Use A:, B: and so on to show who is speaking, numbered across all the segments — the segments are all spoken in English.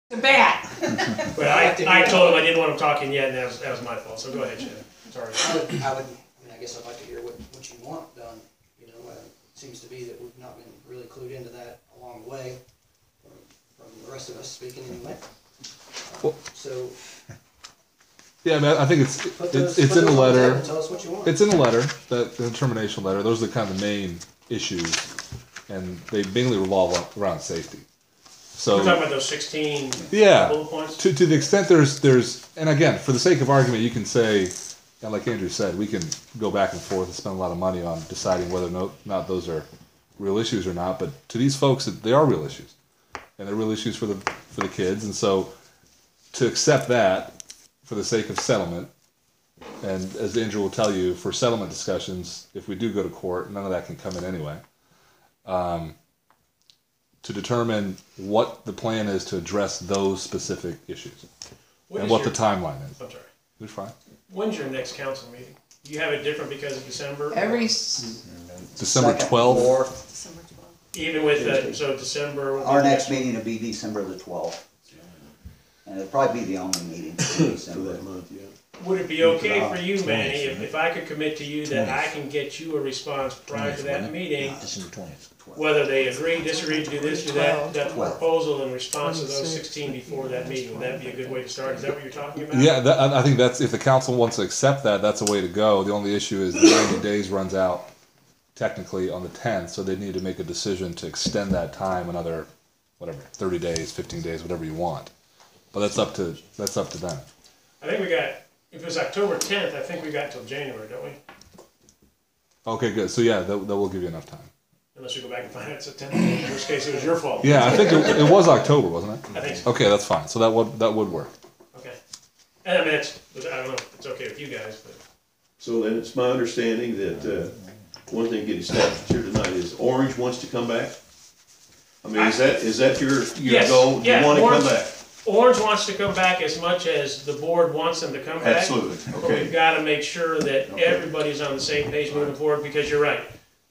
A: Bad.
B: Well, I told him I didn't want him talking yet, and that was my fault, so go ahead, Chad. Sorry.
C: I guess I'd like to hear what you want done. You know, it seems to be that we've not been really clued into that along the way, from the rest of us speaking anyway. So.
D: Yeah, I mean, I think it's in the letter.
C: Tell us what you want.
D: It's in the letter, the termination letter. Those are kind of the main issues, and they mainly revolve around safety. So
B: we're talking about those 16 bullet points?
D: To the extent there's, and again, for the sake of argument, you can say, and like Andrew said, we can go back and forth and spend a lot of money on deciding whether or not those are real issues or not. But to these folks, they are real issues, and they're real issues for the kids. And so, to accept that for the sake of settlement, and as Andrew will tell you, for settlement discussions, if we do go to court, none of that can come in anyway. To determine what the plan is to address those specific issues and what the timeline is.
B: I'm sorry.
D: You're fine.
B: When's your next council meeting? Do you have it different because of December?
D: December 12th.
A: December 12th.
B: Even with so December.
E: Our next meeting will be December the 12th, and it'll probably be the only meeting in December.
F: that month, yeah.
B: Would it be okay for you, Manny, if I could commit to you that I can get you a response prior to that meeting,
F: December 20th.
B: whether they agree, disagree, do this, do that proposal in response to those 16 before that meeting? Would that be a good way to start? Is that what you're talking about?
D: Yeah, I think that's, if the council wants to accept that, that's a way to go. The only issue is the 90 days runs out technically on the 10th, so they need to make a decision to extend that time another, whatever, 30 days, 15 days, whatever you want. But that's up to them.
B: I think we got, if it was October 10th, I think we got until January, don't we?
D: Okay, good. So yeah, that will give you enough time.
B: Unless you go back and find out it's September, in which case it was your fault.
D: Yeah, I think it was October, wasn't it?
B: I think so.
D: Okay, that's fine. So that would work.
B: Okay. And I mean, I don't know if it's okay with you guys, but.
F: So then it's my understanding that one thing getting established here tonight is Orange wants to come back? I mean, is that your
B: yes,
F: goal?
B: Yeah,
F: you want to come back?
B: Orange wants to come back as much as the board wants them to come back.
F: Absolutely,
B: But
F: okay.
B: we've got to make sure that everybody's on the same page moving forward, because you're right.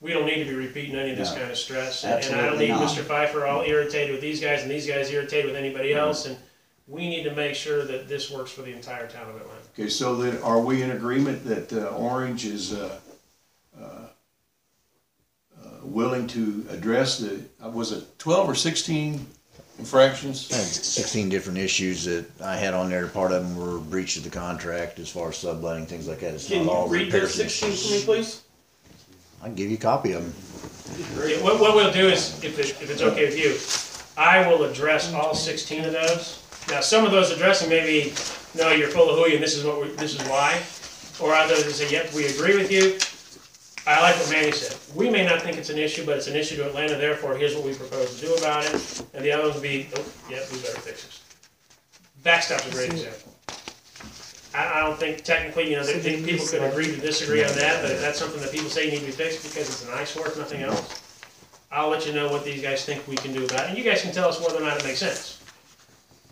B: We don't need to be repeating any of this kind of stress. And I don't need Mr. Pfeiffer all irritated with these guys and these guys irritated with anybody else. And we need to make sure that this works for the entire town of Atlanta.
F: Okay, so then are we in agreement that Orange is willing to address was it 12 or 16 infractions?
G: I had 16 different issues that I had on there. Part of them were breach of the contract as far as subletting, things like that. It's
H: Can
G: not
H: you
G: all
H: read those 16 for me, please?
G: I can give you a copy of them.
B: Yeah, what we'll do is, if it's okay with you, I will address all 16 of those. Now, some of those addressing maybe, no, you're full of hooey and this is why. Or others that say, yep, we agree with you. I like what Manny said. We may not think it's an issue, but it's an issue to Atlanta, therefore here's what we propose to do about it. And the other ones will be, oh, yep, we better fix this. Backstop's a great example. I don't think technically, people could agree to disagree on that, but if that's something that people say need to be fixed because it's an eyesore, if nothing else, I'll let you know what these guys think we can do about it. And you guys can tell us whether or not it makes sense.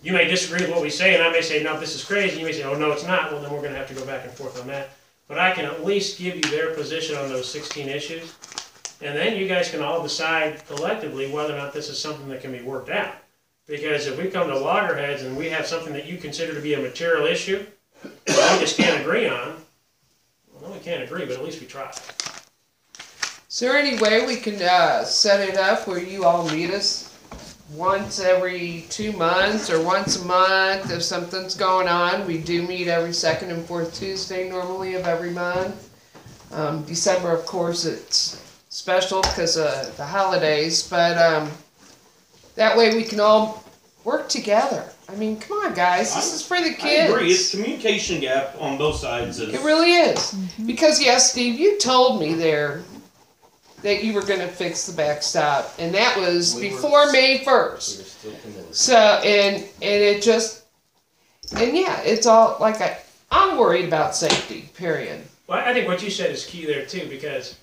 B: You may disagree with what we say, and I may say, no, this is crazy. And you may say, oh, no, it's not. Well, then we're going to have to go back and forth on that. But I can at least give you their position on those 16 issues. And then you guys can all decide collectively whether or not this is something that can be worked out. Because if we come to loggerheads and we have something that you consider to be a material issue, that we just can't agree on, well, we can't agree, but at least we try.
A: Is there any way we can set it up where you all meet us once every 2 months or once a month if something's going on? We do meet every second and fourth Tuesday normally of every month. December, of course, it's special because of the holidays, but that way we can all work together. I mean, come on, guys. This is for the kids.
H: I agree. It's communication gap on both sides.
A: It really is. Because, yes, Steve, you told me there that you were going to fix the backstop, and that was before May 1st. So, and it just, and yeah, it's all, like, I'm worried about safety, period.
B: Well, I think what you said is key there, too, because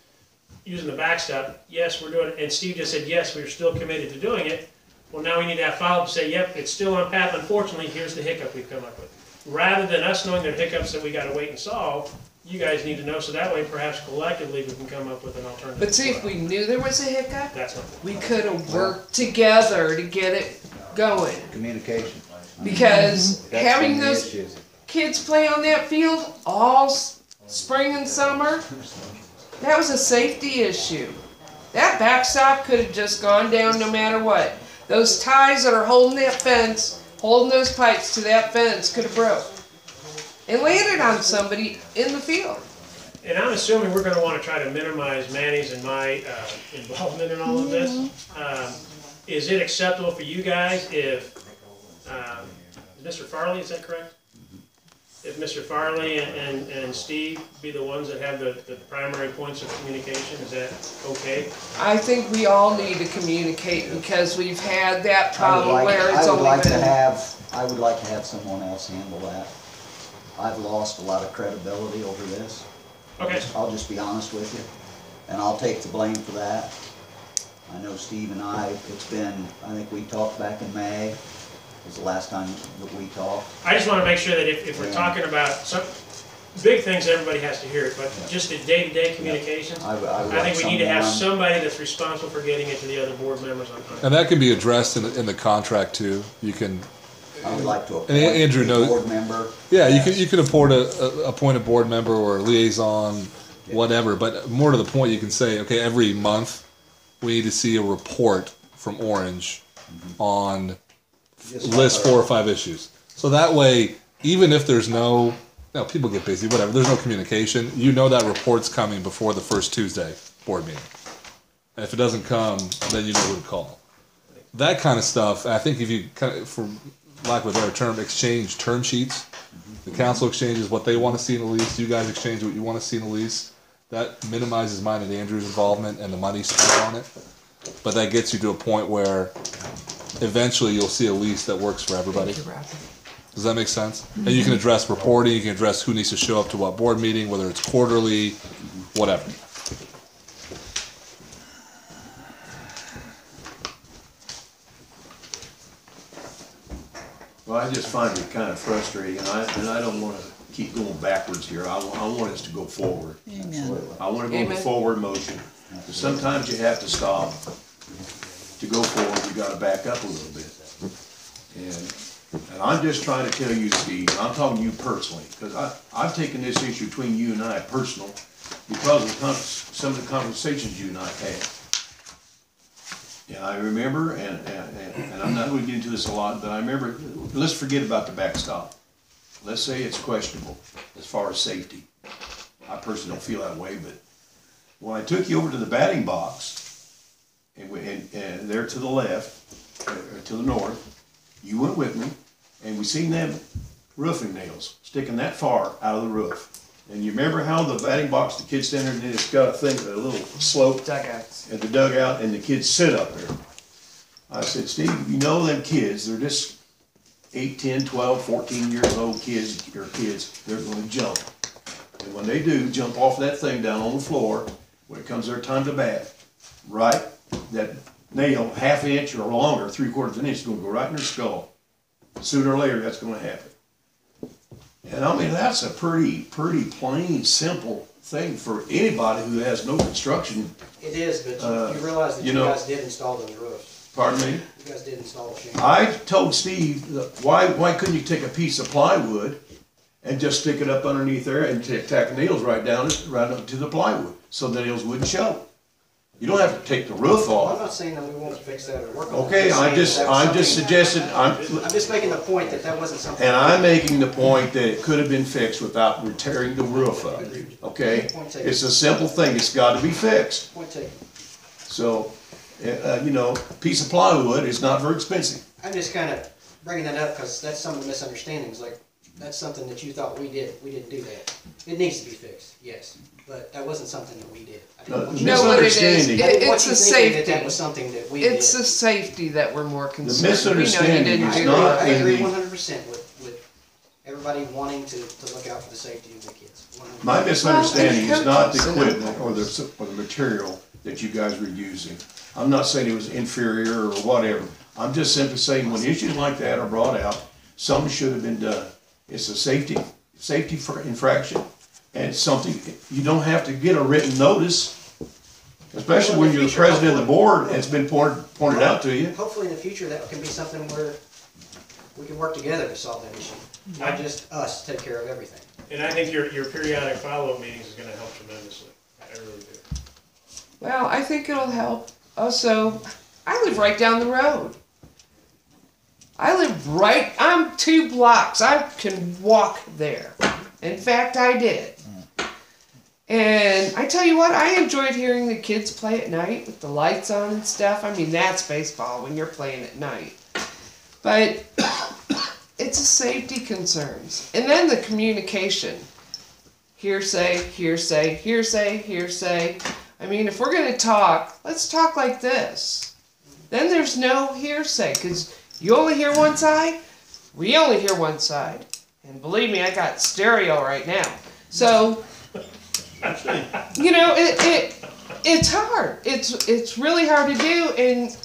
B: using the backstop, yes, we're doing it, and Steve just said, yes, we're still committed to doing it. Well, now we need to have follow-up to say, yep, it's still on path. Unfortunately, here's the hiccup we've come up with. Rather than us knowing there are hiccups that we got to wait and solve, you guys need to know, so that way perhaps collectively we can come up with an alternative.
A: But see, if we knew there was a hiccup,
B: that's not
A: we could have worked together to get it going.
E: Communication.
A: Because
E: That's
A: having
E: one of the
A: those
E: issues.
A: kids play on that field all spring and summer, that was a safety issue. That backstop could have just gone down no matter what. Those ties that are holding that fence, holding those pipes to that fence could have broke and landed on somebody in the field.
B: And I'm assuming we're gonna wanna try to minimize Manny's and my, involvement in all of this. Is it acceptable for you guys if, Mr. Farley, is that correct? If Mr. Farley and Steve be the ones that have the primary points of communication, is that okay?
A: I think we all need to communicate because we've had that
E: I would
A: problem
E: like,
A: where it's
E: I would
A: only
E: like to
A: been.
E: I would like to have someone else handle that. I've lost a lot of credibility over this.
B: Okay.
E: I'll just be honest with you, and I'll take the blame for that. I know Steve and I, it's been, I think we talked back in May, was the last time that we talked.
B: I just wanna make sure that if we're talking about some big things, everybody has to hear it, but just the day-to-day communications,
E: I would
B: I
E: like
B: think we need to have
E: someone-
B: somebody that's responsible for getting it to the other board members on.
D: And that can be addressed in the contract too. You can,
E: I would like to appoint
D: Andrew
E: a
D: knows-
E: board member.
D: yeah,
E: Yes.
D: you can appoint a board member or a liaison, whatever. But more to the point, you can say, okay, every month we need to see a report from Orange on
E: Just
D: list
E: like
D: 4 or 5 issues. So that way, even if there's no, people get busy, whatever. There's no communication. You know that report's coming before the first Tuesday board meeting. And if it doesn't come, then you know who to call. That kind of stuff. I think if you kind of, for lack of a better term, exchange term sheets. The council exchanges what they want to see in the lease. You guys exchange what you want to see in the lease. That minimizes mine and Andrew's involvement and the money spent on it. But that gets you to a point where eventually you'll see a lease that works for everybody. Does that make sense? And you can address reporting. You can address who needs to show up to what board meeting, whether it's quarterly, whatever.
F: Well, I just find it kind of frustrating, and I don't wanna keep going backwards here. I want us to go forward. I wanna go to
A: Amen.
F: forward motion. Sometimes you have to stop. To go forward, you gotta back up a little bit. And I'm just trying to tell you, Steve, and I'm talking to you personally, because I've taken this issue between you and I personal because of some of the conversations you and I had. Yeah, I remember, and I'm not going to get into this a lot, but I remember, let's forget about the backstop. Let's say it's questionable as far as safety. I personally don't feel that way, but when I took you over to the batting box, and there to the left, or to the north, you went with me, and we seen them roofing nails sticking that far out of the roof. And you remember how the batting box, the kids stand there, and it's got a thing, a little slope
A: Dugouts.
F: at the dugout, and the kids sit up there. I said, Steve, you know them kids, they're just 8, 10, 12, 14 years old kids, they're gonna jump. And when they do, jump off that thing down on the floor, when it comes their time to bat, right, that nail, ½ inch or longer, 3/4 of an inch, is gonna go right in their skull. Sooner or later, that's gonna happen. And I mean, that's a pretty plain, simple thing for anybody who has no construction.
C: It is, but you realize that
F: you
C: you
F: know-
C: guys did install those roofs.
F: Pardon me?
C: You guys did install a shingle.
F: I told Steve, why couldn't you take a piece of plywood and just stick it up underneath there and tack the nails right down, right up to the plywood, so the nails wouldn't show? You don't have to take the roof
C: Well, I'm
F: off.
C: not saying that we won't fix that or work on it.
F: Okay, I'm just suggesting,
C: I'm just making the point that that wasn't something.
F: and I'm making the point that it could have been fixed without tearing the roof up, okay? It's a simple thing, it's gotta be fixed.
C: Point taken.
F: So, you know, piece of plywood is not very expensive.
C: I'm just kind of bringing that up because that's some of the misunderstandings, like, that's something that you thought we did. We didn't do that. It needs to be fixed, yes, but that wasn't something that we did. I didn't want you
A: No, what it is,
F: Misunderstanding.
C: I didn't want
A: it's
C: you
A: a
C: thinking that
A: safety.
C: that was something that we did.
A: It's the safety that we're more concerned. We know you
F: misunderstanding
A: didn't
F: is
A: do
F: not
A: it.
C: I agree
F: in the-
C: 100% with everybody wanting to look out for the safety of the kids. 100%.
F: My misunderstanding is not the
A: Well,
F: equipment or the material that you guys were using. I'm not saying it was inferior or whatever. I'm just simply saying when issues like that are brought out, something should have been done. It's a safety for infraction. And it's something, you don't have to get a written notice. Especially when you're the president of the board, it's been pointed out to you.
C: Hopefully in the future, that can be something where we can work together to solve that issue, not just us take care of everything.
B: And I think your periodic follow-up meetings is gonna help tremendously. I really do.
A: Well, I think it'll help. Also, I live right down the road. I'm 2 blocks. I can walk there. In fact, I did. And I tell you what, I enjoyed hearing the kids play at night with the lights on and stuff. I mean, that's baseball when you're playing at night. But it's a safety concerns. And then the communication. Hearsay, hearsay, hearsay, hearsay. I mean, if we're going to talk, let's talk like this. Then there's no hearsay, because you only hear one side, we only hear one side. And believe me, I got stereo right now. So, you know, it's hard. It's really hard to do. And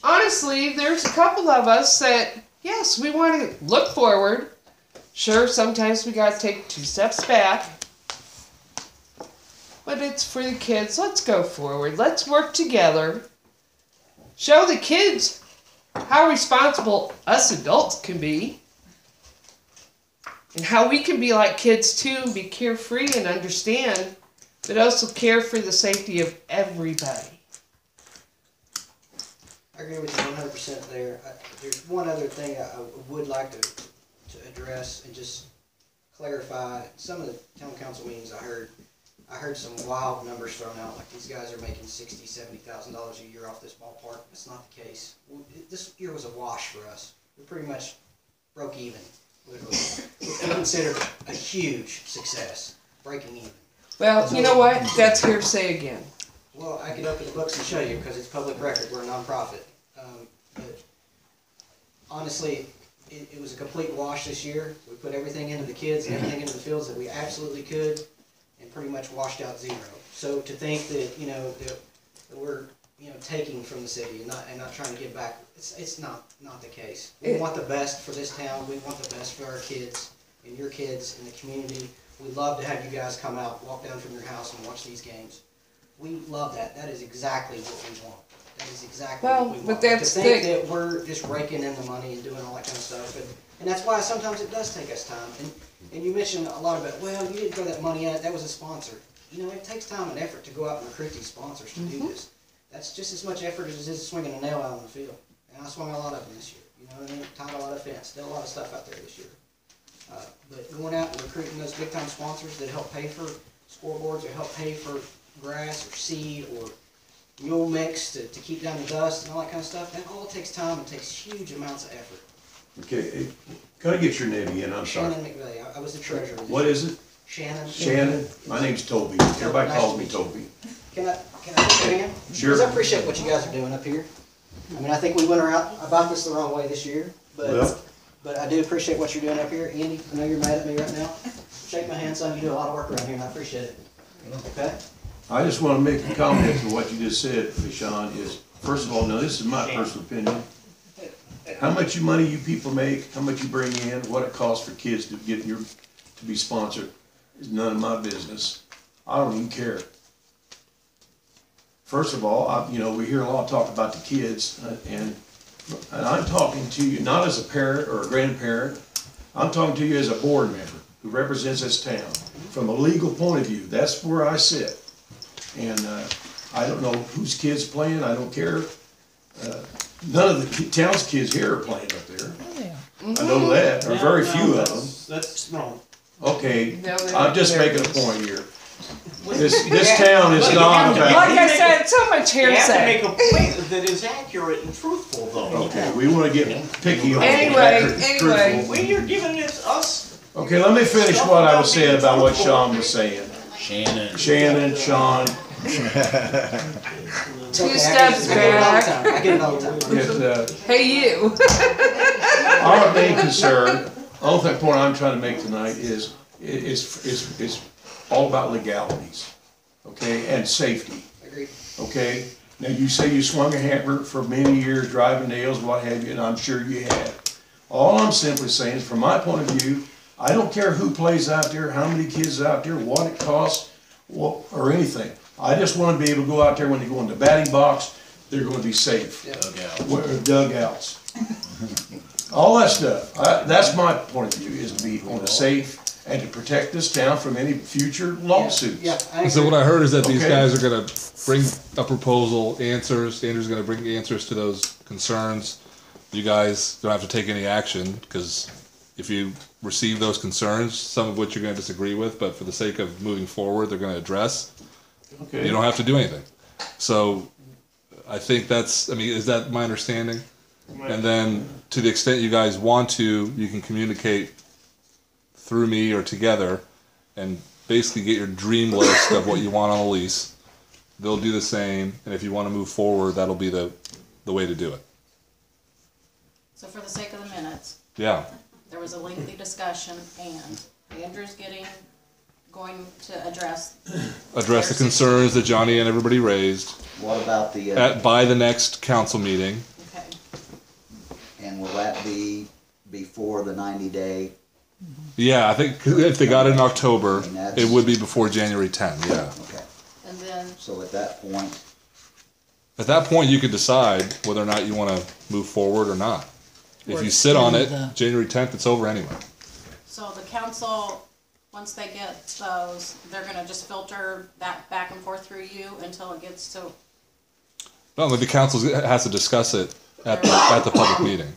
A: honestly, there's a couple of us that, yes, we want to look forward. Sure, sometimes we got to take 2 steps back. But it's for the kids. Let's go forward. Let's work together. Show the kids how responsible us adults can be. And how we can be like kids too and be carefree and understand, but also care for the safety of everybody.
C: I agree with you 100% there. There's one other thing I would like to address and just clarify. Some of the town council meetings I heard some wild numbers thrown out, like these guys are making $60,000, $70,000 a year off this ballpark. That's not the case. This year was a wash for us. We pretty much broke even, literally. It's considered a huge success, breaking even.
A: Well, you know what? That's hearsay again.
C: Well, I could open the books and show you because it's public record. We're a nonprofit. But honestly, it was a complete wash this year. We put everything into the kids and everything into the fields that we absolutely could, and pretty much washed out zero. So to think that that we're taking from the city and not trying to give back, it's not the case. We want the best for this town. We want the best for our kids and your kids in the community. We'd love to have you guys come out, walk down from your house and watch these games. We love that. That is exactly what we want. That is exactly what we want.
A: But that's
C: to think that we're just raking in the money and doing all that kind of stuff, and that's why sometimes it does take us time. And you mentioned a lot about, well, you didn't throw that money at it. That was a sponsor. It takes time and effort to go out and recruit these sponsors to do this. That's just as much effort as it is swinging a nail out on the field. And I swung a lot of them this year. You know what I mean? Tied a lot of fence. Did a lot of stuff out there this year. But going out and recruiting those big time sponsors that help pay for scoreboards or help pay for grass or seed or mule mix to keep down the dust and all that kind of stuff, that all takes time and takes huge amounts of effort.
F: Okay, can I get your name again? I'm sorry.
C: Shannon McVeigh. I was the treasurer.
F: What is it?
C: Shannon.
F: Shannon? My name's Toby. Everybody calls me Toby.
C: Can I take your hand?
F: Sure.
C: Because I appreciate what you guys are doing up here. I mean, I think we went around about this the wrong way this year, but I do appreciate what you're doing up here. Andy, I know you're mad at me right now. Shake my hand, son. You do a lot of work around here, and I appreciate it. Okay?
F: I just want to make a comment to what you just said, Sean, is, first of all, now this is my personal opinion. How much money you people make, how much you bring in, what it costs for kids to to be sponsored is none of my business. I don't even care. First of all, we hear a lot of talk about the kids, and I'm talking to you not as a parent or a grandparent. I'm talking to you as a board member who represents this town. From a legal point of view, that's where I sit. And I don't know whose kids playing. I don't care. None of the town's kids here are playing up there. I know that, or very few of them.
H: That's wrong.
F: Okay,
A: No, they're
F: I'm
A: not
F: just
A: there.
F: making a point here. This town is not
A: Like
F: about.
A: I said, so much
H: You have to
A: hearsay.
H: make a point that is accurate and truthful, though.
F: Okay, we want to get picky on
A: Anyway.
F: truthful.
H: When you're giving this us.
F: Okay, let me finish what I was saying about what Sean was saying.
G: Shannon.
F: Shannon, Sean,
A: 2 steps back.
C: I get it all the time.
A: Hey, you.
F: our main concern, the only point I'm trying to make tonight is, it's all about legalities, okay, and safety,
C: Agreed.
F: okay? Now, you say you swung a hammer for many years, driving nails, what have you, and I'm sure you have. All I'm simply saying is, from my point of view, I don't care who plays out there, how many kids out there, what it costs, or anything. I just wanna be able to go out there when they go in the batting box, they're gonna be safe. Dugouts. All that stuff. That's my point of view, is to be on the safe and to protect this town from any future lawsuits.
C: Yeah, I
D: So what
C: agree.
D: I heard is that these
F: Okay.
D: guys are gonna bring a proposal, answers, Andrew's gonna bring answers to those concerns. You guys don't have to take any action, because if you receive those concerns, some of which you're gonna disagree with, but for the sake of moving forward, they're gonna address,
F: Okay.
D: you don't have to do anything. So, I think that's, I mean, is that my understanding? And then, to the extent you guys want to, you can communicate through me or together, and basically get your dream list of what you want on a lease. They'll do the same, and if you want to move forward, that'll be the way to do it.
I: So for the sake of the minutes,
D: Yeah,
I: there was a lengthy discussion, and Andrew's going to address.
D: address the concerns that Johnny and everybody raised
E: What about the,
D: by the next council meeting.
I: Okay,
E: and will that be before the 90-day?
D: Yeah, I think if they got it in October,
E: I mean, that's-
D: it would be before January 10. Yeah.
E: Okay,
I: and then,
E: so at that point,
D: At that point, you could decide whether or not you want to move forward or not. If you sit on it, January 10th, it's over anyway.
I: so the council, once they get those, they're gonna just filter that back and forth through you until it gets to,
D: No, but the council has to discuss it at the public meeting.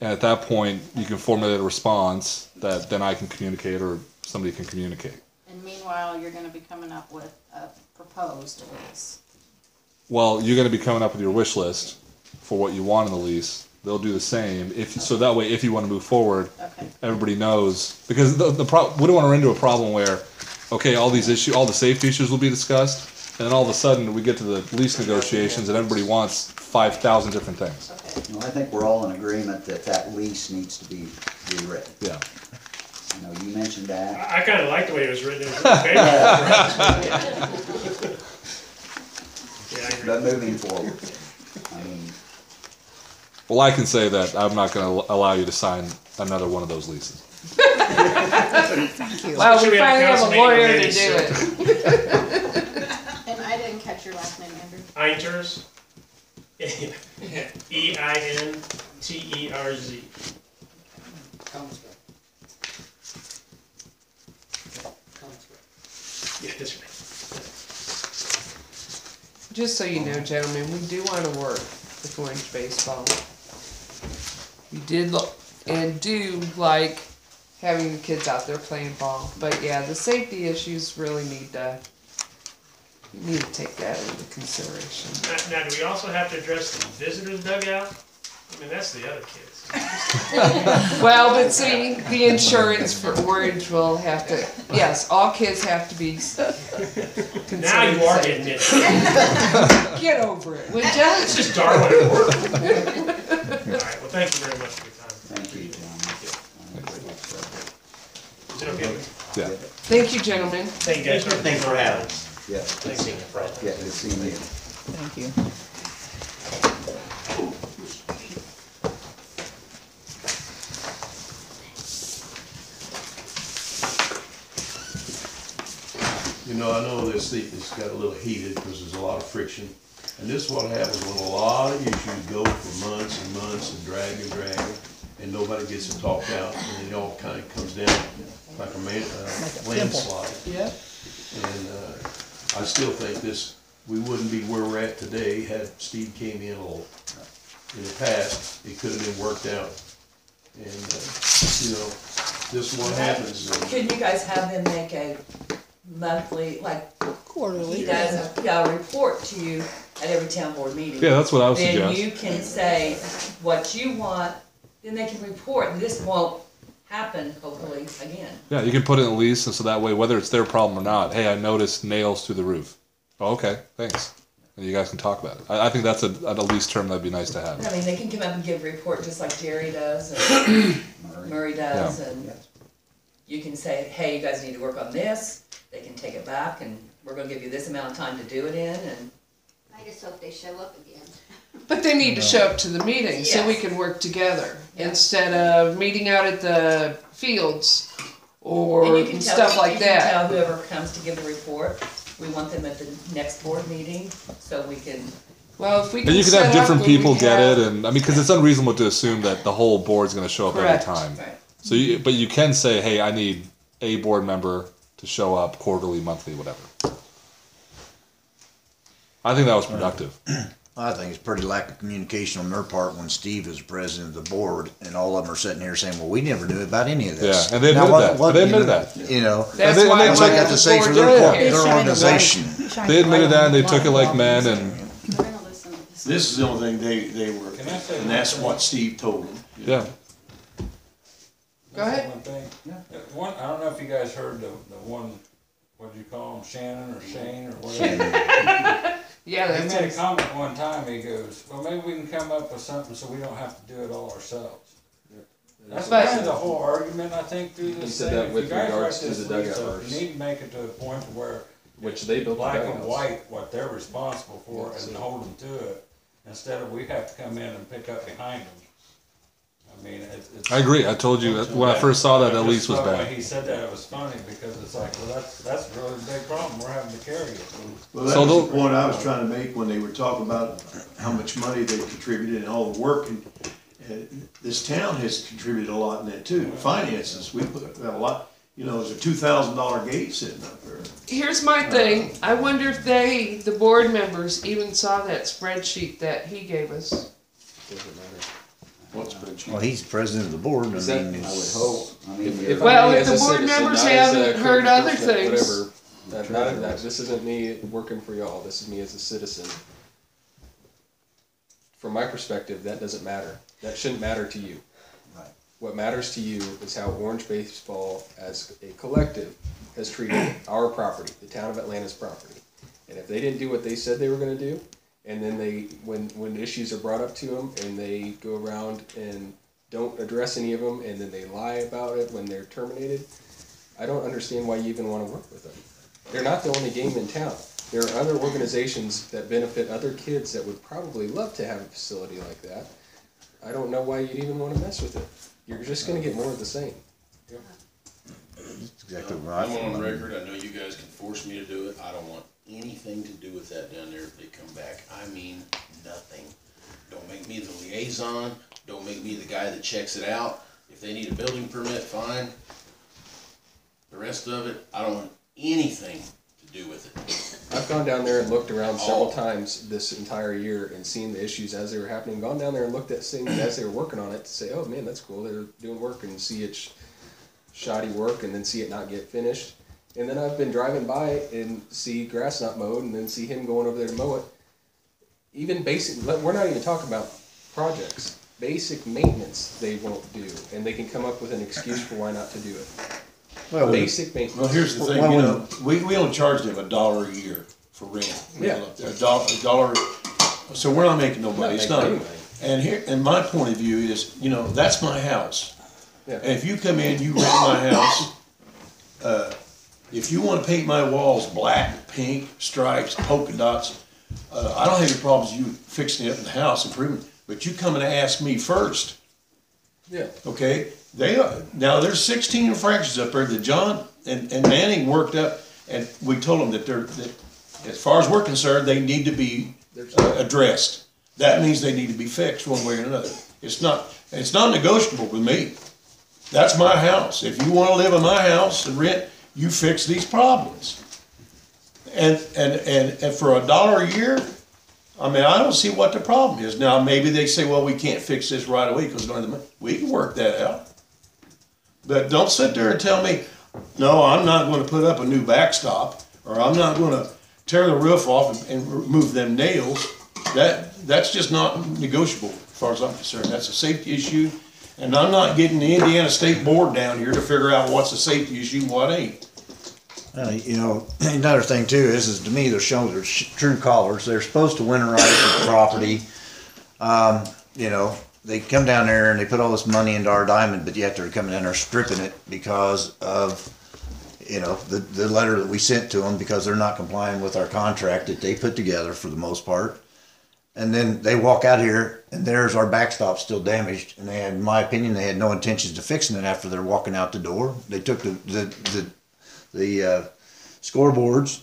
D: And at that point, you can formulate a response that then I can communicate or somebody can communicate.
I: and meanwhile, you're gonna be coming up with a proposed lease.
D: Well, you're going to be coming up with your wish list for what you want in the lease. They'll do the same. So that way, if you want to move forward,
I: Okay,
D: everybody knows. Because we don't want to run into a problem where, okay, all the safety issues will be discussed, and then all of a sudden we get to the lease negotiations and everybody wants 5,000 different things.
I: okay.
E: you know, I think we're all in agreement that that lease needs to be rewritten.
D: Yeah.
E: You know, you mentioned that.
B: I kinda like the way it was written. It was favorable. Yeah, I agree.
E: But moving forward, I mean,
D: Well, I can say that I'm not going to allow you to sign another one of those leases.
A: Well,
B: Should
A: we
B: we have
A: finally have a
B: council meeting
A: lawyer to
B: already,
A: do
B: so-
A: it.
I: And I didn't catch your last name, Andrew.
B: Einters. E-I-N-T-E-R-Z.
C: Conscript. Conscript.
B: Yeah, that's right.
A: Just so you know, gentlemen, we do want to work with Orange Baseball. We did and do like having the kids out there playing ball. But yeah, the safety issues really need to take that into consideration.
B: Now, do we also have to address the visitors dugout? I mean, that's the other kids.
A: Well, but see, the insurance for Orange will have to, yes, all kids have to be considered
B: Now you are
A: safe.
B: getting it.
A: Get over it, would
B: It's
A: ya?
B: just Darwin at work. All right, well, thank you very much for your time.
E: thank you, John.
B: Is it okay?
D: Yeah.
A: Thank you, gentlemen.
B: Thank you guys.
H: Thanks for having us.
E: Yeah,
H: Thanks, seeing you, Fred.
E: yeah, good seeing you.
J: Thank you.
F: You know, I know this thing has got a little heated because there's a lot of friction. And this is what happens when a lot of issues go for months and months and drag, and nobody gets it talked out, and then it all kind of comes down like a landslide.
A: Yep.
F: And I still think we wouldn't be where we're at today had Steve came in a little. In the past, it could have been worked out. And, you know, this is what happens.
J: Could you guys have them make a monthly, like,
K: Quarterly.
J: he does a report to you at every town board meeting?
D: Yeah, that's what I would
J: Then
D: suggest.
J: you can say what you want, then they can report, and this won't happen, hopefully, again.
D: Yeah, you can put it in a lease, and so that way, whether it's their problem or not, hey, I noticed nails through the roof. Oh, okay, thanks. And you guys can talk about it. I think that's a lease term that'd be nice to have.
J: I mean, they can come up and give a report just like Jerry does, and Murray does, and you can say, hey, you guys need to work on this. They can take it back, and we're gonna give you this amount of time to do it in, and
K: I just hope they show up again.
A: But they need to show up to the meeting so we
J: Yes.
A: can work together
J: Yeah.
A: instead of meeting out at the fields
J: and
A: or
J: you can tell,
A: stuff like
J: you can
A: that.
J: tell whoever comes to give the report, we want them at the next board meeting, so we can,
A: Well, if we can
D: And you can
A: set
D: have
A: up
D: different
A: when we
D: people get
A: have-
D: it, and I mean, because it's unreasonable to assume that the whole board's going to show up
A: Correct.
D: every time.
J: right.
D: So, but you can say, hey, I need a board member to show up quarterly, monthly, whatever. I think that was productive.
G: I think it's pretty lack of communication on their part when Steve is president of the board and all of them are sitting here saying, well, we never knew about any of this.
D: Yeah, and they
G: Now,
D: admitted that. They
G: you
D: admitted
G: know,
D: that.
G: You know,
A: That's
D: And
A: why
D: they
A: I
G: that's what I
A: wanted
G: got to
A: the
G: say for
A: board
G: their,
A: to-
G: their organization.
D: They admitted that, and they took it like men, and
I: We're gonna listen to this.
F: This is the only thing they were,
L: Can I say
F: and that's
L: one
F: what Steve told them.
D: yeah.
A: Go ahead.
L: One thing. One, I don't know if you guys heard the one, what do you call him, Shannon or Shane or whatever.
A: Yeah,
L: He
A: that's
L: made a
A: it.
L: comment one time, he goes, well, maybe we can come up with something so we don't have to do it all ourselves. That's
A: But-
L: kind of the whole argument, I think, through this
M: said
L: thing.
M: that
L: If
M: with
L: you guys
M: regards
L: write
M: to
L: this
M: the
L: lease
M: dugout
L: up,
M: verse.
L: you need to make it to a point where
M: Which they built the
L: black and
M: dugouts.
L: white what they're responsible for
M: Yeah,
L: and
M: so-
L: hold them to it, instead of we have to come in and pick up behind them. I mean, it's.
D: I agree. I told you when I first saw that lease was
L: Just thought
D: bad.
L: when he said that, it was funny, because it's like, well, that's really a big problem, we're having to carry it.
F: Well, that
D: So
F: was
D: they'll-
F: the point I was trying to make when they were talking about how much money they contributed and all the work, and this town has contributed a lot in that too. Finances, we put a lot, you know, there's a $2,000 gate sitting up there.
A: Here's my thing. I wonder if they, the board members, even saw that spreadsheet that he gave us.
M: Doesn't matter.
F: What spreadsheet?
G: Well, he's president of the board, I
M: Is that-
G: mean,
E: I would
G: it's-
E: hope, I mean,
M: If
E: you're-
A: Well,
M: I,
A: if
M: as
A: the
M: a
A: board
M: citizen,
A: members
M: not as a
A: haven't
M: code
A: heard other
M: enforcement,
A: things.
M: whatever, that this isn't me working for y'all. This is me as a citizen. From my perspective, that doesn't matter. That shouldn't matter to you.
E: Right.
M: What matters to you is how Orange Baseball, as a collective, has treated our property, the town of Atlanta's property. And if they didn't do what they said they were going to do, and then they, when issues are brought up to them, and they go around and don't address any of them, and then they lie about it when they're terminated, I don't understand why you even want to work with them. They're not the only game in town. There are other organizations that benefit other kids that would probably love to have a facility like that. I don't know why you'd even want to mess with it. You're just going to get more of the same.
G: that's exactly right.
N: I'm on record, I know you guys can force me to do it, I don't want anything to do with that down there if they come back. I mean, nothing. Don't make me the liaison, don't make me the guy that checks it out. If they need a building permit, fine. The rest of it, I don't want anything to do with it.
M: I've gone down there and looked around several
N: Oh.
M: times this entire year and seen the issues as they were happening. Gone down there and looked at things as they were working on it to say, oh man, that's cool. They're doing work, and see it shoddy work, and then see it not get finished. And then I've been driving by and see grass not mowed, and then see him going over there to mow it. Even basic, we're not even talking about projects. Basic maintenance they won't do, and they can come up with an excuse for why not to do it.
G: Well,
M: Basic maintenance.
F: Well, here's the thing, you know, we only charge them $1 a year for rent.
M: Yeah.
F: A dollar, so we're not making no money, it's not.
M: making any money.
F: And here, and my point of view is, you know, that's my house.
M: Yeah.
F: And if you come in, you rent my house, if you wanna paint my walls black, pink, stripes, polka dots, I don't have any problems with you fixing it up in the house, improving, but you come and ask me first.
M: Yeah.
F: Okay, they are, now there's 16 infractions up there that John and Manning worked up, and we told them that that as far as we're concerned, they need to be addressed. That means they need to be fixed one way or another. It's not negotiable with me. That's my house. If you wanna live in my house and rent, you fix these problems. And for $1 a year, I mean, I don't see what the problem is. Now, maybe they say, well, we can't fix this right away because we don't have the money. We can work that out. But don't sit there and tell me, no, I'm not gonna put up a new backstop, or I'm not gonna tear the roof off and remove them nails. That's just not negotiable as far as I'm concerned. That's a safety issue. And I'm not getting the Indiana State Board down here to figure out what's a safety issue and what ain't.
G: You know, another thing too is to me, they're showing their true colors. They're supposed to winterize the property. You know, they come down there and they put all this money into our diamond, but yet they're coming in there stripping it because of, you know, the letter that we sent to them, because they're not complying with our contract that they put together for the most part. And then they walk out here and there's our backstop still damaged. And they had, in my opinion, they had no intentions of fixing it after they're walking out the door. They took the scoreboards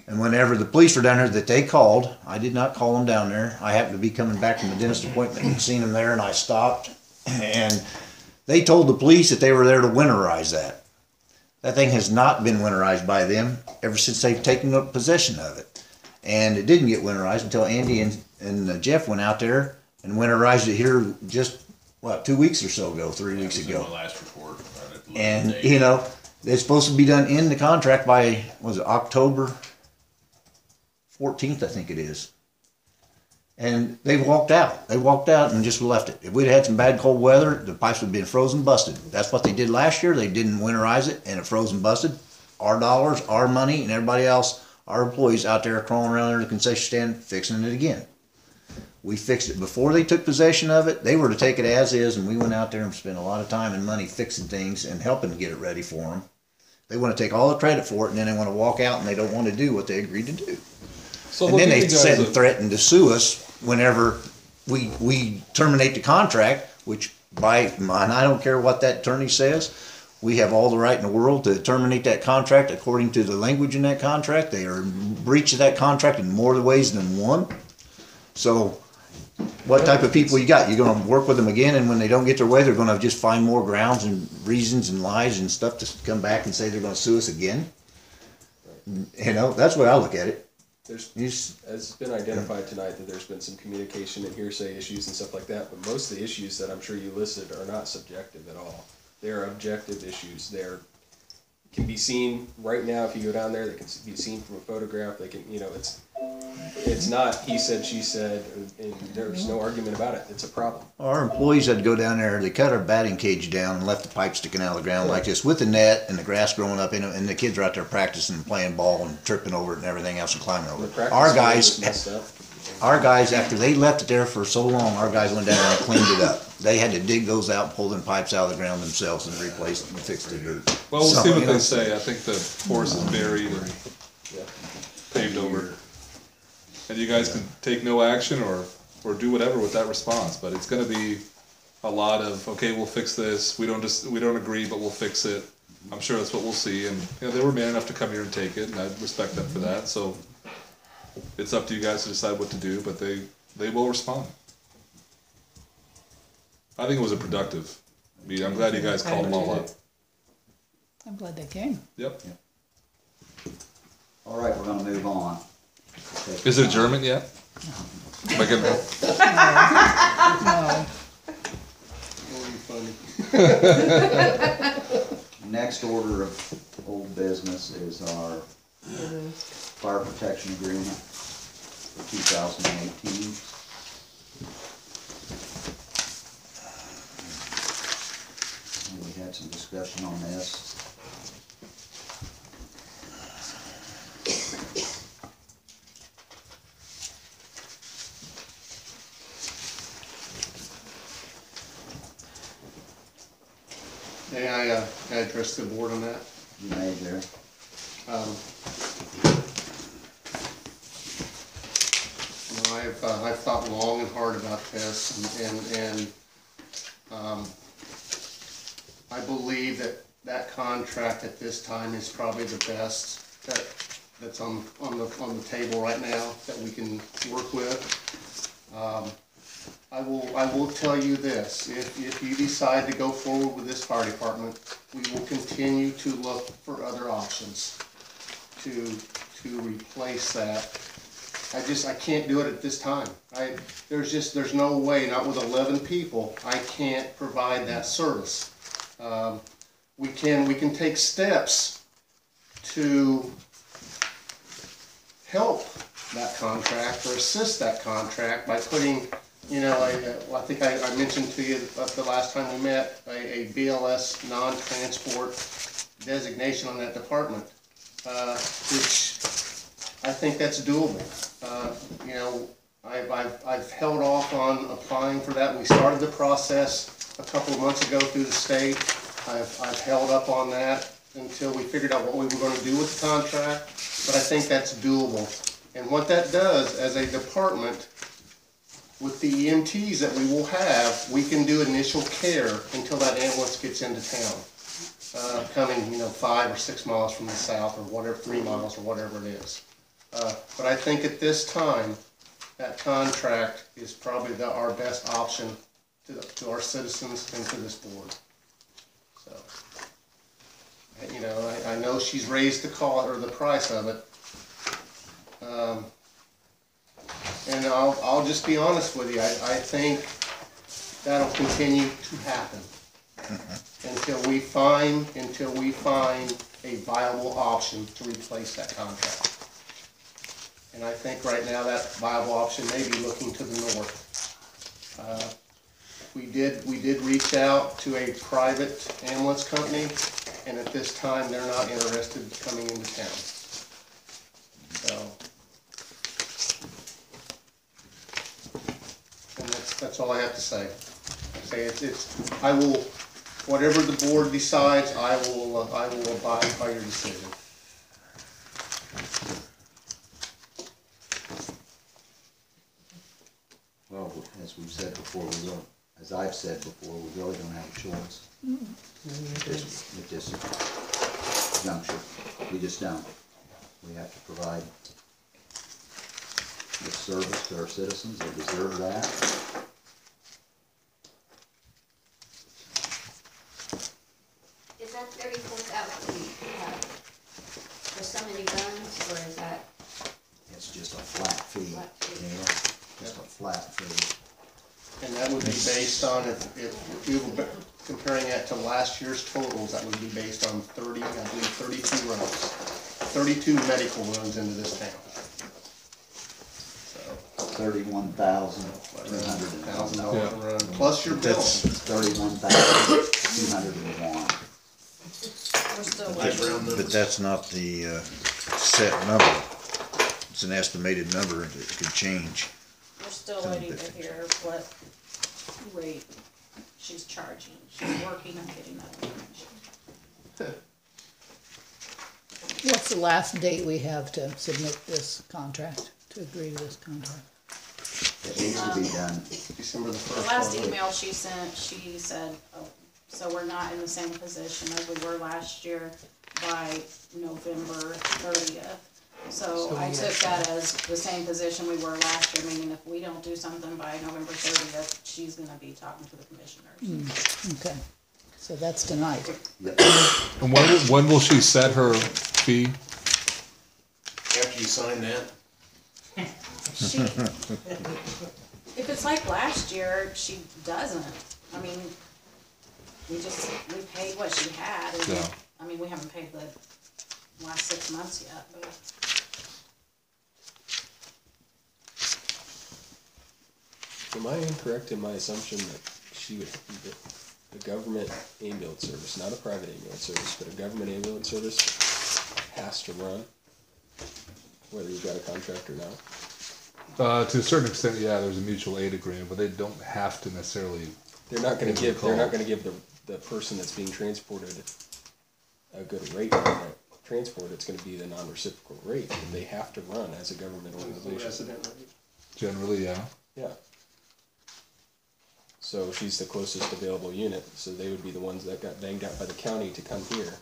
G: And whenever the police were down there that they called, I did not call them down there. I happened to be coming back from the dentist appointment and seen them there, and I stopped. And they told the police that they were there to winterize that. That thing has not been winterized by them ever since they've taken up possession of it. And it didn't get winterized until Andy and Jeff went out there and winterized it here just, 2 weeks or so ago, 3 weeks
N: That was in
G: ago.
N: my last report.
G: And, you know, it's supposed to be done in the contract by, was it October 14th, I think it is. And they walked out. They walked out and just left it. If we'd had some bad cold weather, the pipes would have been frozen, busted. That's what they did last year. They didn't winterize it, and it froze and busted. Our dollars, our money, and everybody else, our employees out there crawling around under the concession stand fixing it again. We fixed it before they took possession of it. They were to take it as is, and we went out there and spent a lot of time and money fixing things and helping to get it ready for them. They want to take all the credit for it, and then they want to walk out and they don't want to do what they agreed to do.
D: So
G: And then they said and
D: a,
G: threatened to sue us whenever we terminate the contract, which and I don't care what that attorney says, we have all the right in the world to terminate that contract according to the language in that contract. They are in breach of that contract in more ways than one. So what type of people you got? You're going to work with them again, and when they don't get their way, they're going to just find more grounds and reasons and lies and stuff to come back and say they're going to sue us again? You know, that's the way I look at it.
M: It's been identified tonight that there's been some communication and hearsay issues and stuff like that, but most of the issues that I'm sure you listed are not subjective at all. They're objective issues. Can be seen right now if you go down there. They can be seen from a photograph. They can, it's not he said, she said, and there's no argument about it. It's a problem.
G: Our employees had to go down there. They cut our batting cage down and left the pipe sticking out of the ground like this with the net and the grass growing up in it. And the kids are out there practicing and playing ball and tripping over it and everything else and climbing over it. Our guys, after they left it there for so long, our guys went down there and cleaned it up. They had to dig those out, pull them pipes out of the ground themselves and replace them and fix the dirt.
D: well, we'll see what they say. I think the forest is buried and paved over. And you guys can take no action or do whatever with that response, but it's gonna be a lot of, okay, we'll fix this, we don't agree, but we'll fix it. I'm sure that's what we'll see, and they were man enough to come here and take it, and I respect them for that, so it's up to you guys to decide what to do, but they will respond. I think it was a productive meeting. I'm glad you guys called them all up.
O: I'm glad they came.
D: Yep.
E: All right, we're gonna move on.
D: Is it adjournment yet? Am I gonna?
O: No.
E: Next order of old business is our fire protection agreement for 2018. And we had some discussion on this.
P: May I address the board on that?
E: You may, Jerry.
P: I've thought long and hard about this, and I believe that contract at this time is probably the best that's on the table right now that we can work with. I will tell you this, if you decide to go forward with this fire department, we will continue to look for other options to replace that. I can't do it at this time. There's no way, not with 11 people, I can't provide that service. We can take steps to help that contract or assist that contract by putting, I think I mentioned to you the last time we met, a BLS non-transport designation on that department, which I think that's doable. I've held off on applying for that. We started the process a couple of months ago through the state. I've held up on that until we figured out what we were going to do with the contract, but I think that's doable. And what that does as a department, with the EMTs that we will have, we can do initial care until that ambulance gets into town, coming 5 or 6 miles from the south or whatever, 3 miles or whatever it is. But I think at this time, that contract is probably our best option to our citizens and to this board. So, you know, I know she's raised the cost or the price of it. And I'll just be honest with you, I think that'll continue to happen until we find a viable option to replace that contract. And I think right now that viable option may be looking to the north. We did reach out to a private ambulance company, and at this time they're not interested in coming into town. So, and that's all I have to say. I will, whatever the board decides, I will abide by your decision.
E: Well, as we've said before, as I've said before, we really don't have a choice. At this juncture, we just don't. We have to provide this service to our citizens. They deserve that.
K: Is that 34,000 for so many runs, or is that?
E: It's just a flat fee. Yeah, just a flat fee.
P: And that would be based on, if we were comparing that to last year's totals, that would be based on 32 runs. 32 medical runs into this town. So $31,201 a run, plus your bill.
E: 31,201.
I: We're still waiting.
G: But that's not the set number. It's an estimated number that could change.
I: We're still waiting to hear what rate she's charging. She's working on getting that information.
O: What's the last date we have to submit this contract, to agree to this contract?
E: It needs to be done.
P: December the 1st.
I: The last email she sent, she said, oh, so we're not in the same position as we were last year by November 30th. So I took that as the same position we were last year, meaning if we don't do something by November 30th, she's gonna be talking to the commissioners.
O: Okay, so that's tonight.
D: And when will she set her fee?
N: After you sign that?
I: She, if it's like last year, she doesn't. I mean, we paid what she had, and
D: Yeah.
I: I mean, we haven't paid the last 6 months yet, but.
M: Am I incorrect in my assumption that she would, a government ambulance service, not a private ambulance service, but a government ambulance service has to run, whether you've got a contract or not?
D: To a certain extent, yeah, there's a mutual aid agreement, but they don't have to necessarily.
M: They're not gonna give the person that's being transported a good rate on that transport. It's gonna be the non-reciprocal rate, but they have to run as a government organization.
D: Generally, yeah.
M: Yeah. So she's the closest available unit, so they would be the ones that got banged out by the county to come here.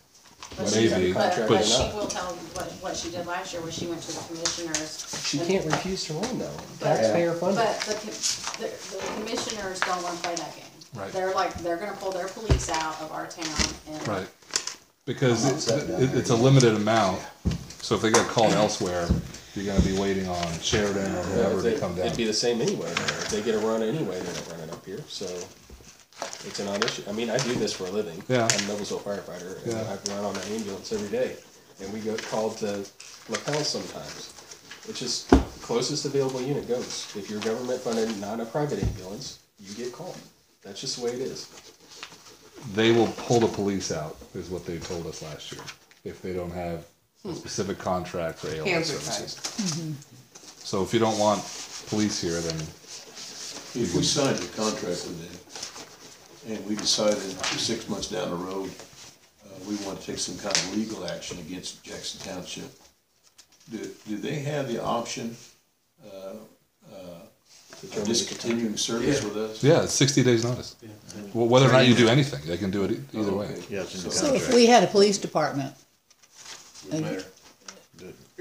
I: But
D: Maybe,
I: but she will tell what she did last year, was she went to the commissioners.
M: She can't refuse to run though,
I: But-
M: taxpayer funded.
I: But the commissioners don't wanna play that game.
D: Right.
I: They're gonna pull their police out of our town and.
D: Right. Because it's a limited amount, so if they get called elsewhere, you're gonna be waiting on Sheridan or whoever to come down.
M: It'd be the same anyway. If they get a run anyway, they're not running up here, so it's a non-issue. I mean, I do this for a living.
D: Yeah.
M: I'm a Noblesville firefighter, and
D: Yeah.
M: I run on an ambulance every day. And we get called to lapels sometimes, which is closest available unit goes. If you're government funded, not a private ambulance, you get called. That's just the way it is.
D: They will pull the police out, is what they told us last year, if they don't have a specific contract for ALS
A: Hands are
D: services.
A: tied.
D: So if you don't want police here, then
F: If we signed a contract with them, and we decided 6 months down the road, we want to take some kind of legal action against Jackson Township, do they have the option of discontinuing service with us?
D: yeah, it's 60 days notice. Well, whether or not you do anything, they can do it either way.
G: Yeah, it's in the
O: So if
G: contract.
O: we had a police department,
N: Doesn't matter.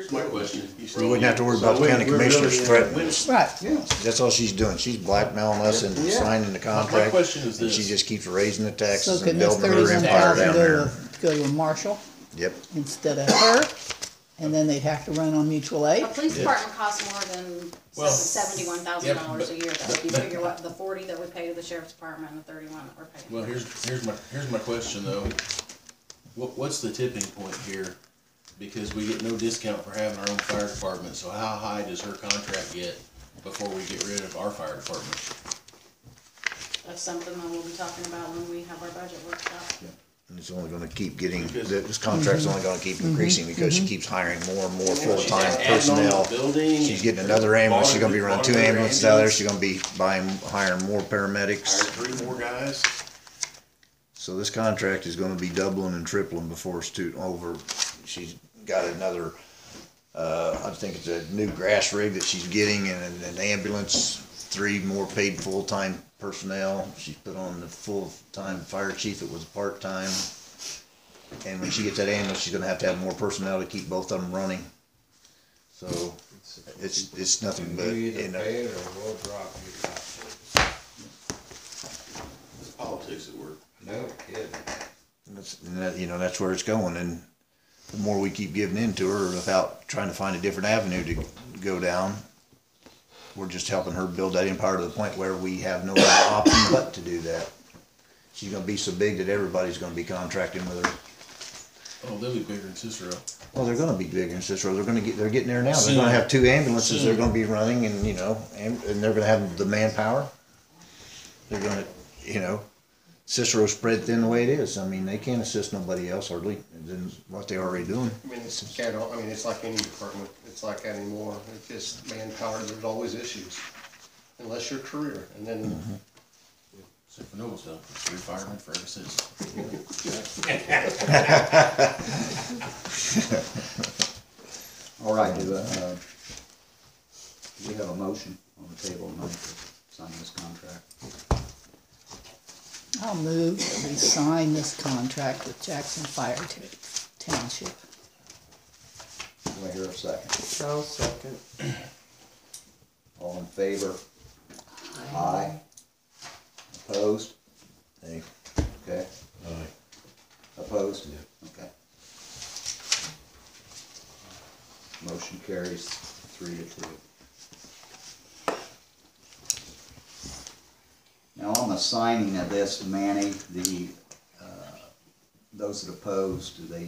N: Here's my question.
G: We wouldn't have to worry about the county commissioners threatening us.
O: Right.
E: Yeah.
G: That's all she's doing. She's blackmailing us into
E: Yeah.
G: signing the
N: My
G: contract.
N: question is
G: And
N: this.
G: she just keeps raising the
O: So
G: taxes
O: can
G: and
O: this
G: building her
O: 31,000
G: empire down there.
O: go to a marshal
G: Yep.
O: instead of her? And then they'd have to run on mutual aid?
I: A police department costs more than
N: Well,
I: $71,000 a year, though. If you
N: but-
I: figure what, the 40 that we pay to the sheriff's department and the 31 that we're paying.
N: Well, here's my question though. What's the tipping point here? Because we get no discount for having our own fire department, so how high does her contract get before we get rid of our fire department?
I: That's something that we'll be talking about when we have our budget workshop.
G: And it's only gonna keep getting,
N: Because-
G: this contract's only gonna keep increasing because she keeps hiring more and more
N: She's
G: full-time
N: adding on to
G: personnel.
N: the building.
G: She's getting another ambulance, she's gonna be running 2
N: Bought another
G: ambulances out there,
N: ambulance.
G: she's gonna be hiring more paramedics.
N: Hired 3 more guys.
G: So this contract is gonna be doubling and tripling before it's over. She's got another, I think it's a new grass rig that she's getting and an ambulance, 3 more paid full-time personnel. She's put on the full-time fire chief that was part-time. And when she gets that ambulance, she's gonna have to have more personnel to keep both of them running. So it's nothing but,
L: You
G: you
L: either
G: know.
L: pay it or we'll drop you.
N: It's politics at work.
L: No kidding.
G: That's where it's going, and the more we keep giving in to her without trying to find a different avenue to go down, we're just helping her build that empire to the point where we have no other option but to do that. She's gonna be so big that everybody's gonna be contracting with her.
N: Oh, they'll be bigger than Cicero.
G: Well, they're gonna be bigger in Cicero. They're getting there now. They're
N: Soon.
G: gonna have 2 ambulances
N: Soon.
G: they're gonna be running and, and they're gonna have the manpower. They're gonna, Cicero's spread thin the way it is. I mean, they can't assist nobody else hardly than what they're already doing.
P: I mean, it's like any department, it's like anymore, it's just manpower, there's always issues. Unless you're a career, and then,
N: Except for Noblesville, 3 firemen for every citizen.
E: All right, do we have a motion on the table tonight to sign this contract?
O: I'll move that we sign this contract with Jackson Fire Township.
E: Do I hear a second?
A: I'll second.
E: All in favor? Aye. Opposed?
G: Hey.
E: Okay.
L: Aye.
E: Opposed? Okay. Motion carries 3-2. Now, on the signing of this, Manny, those that oppose, do they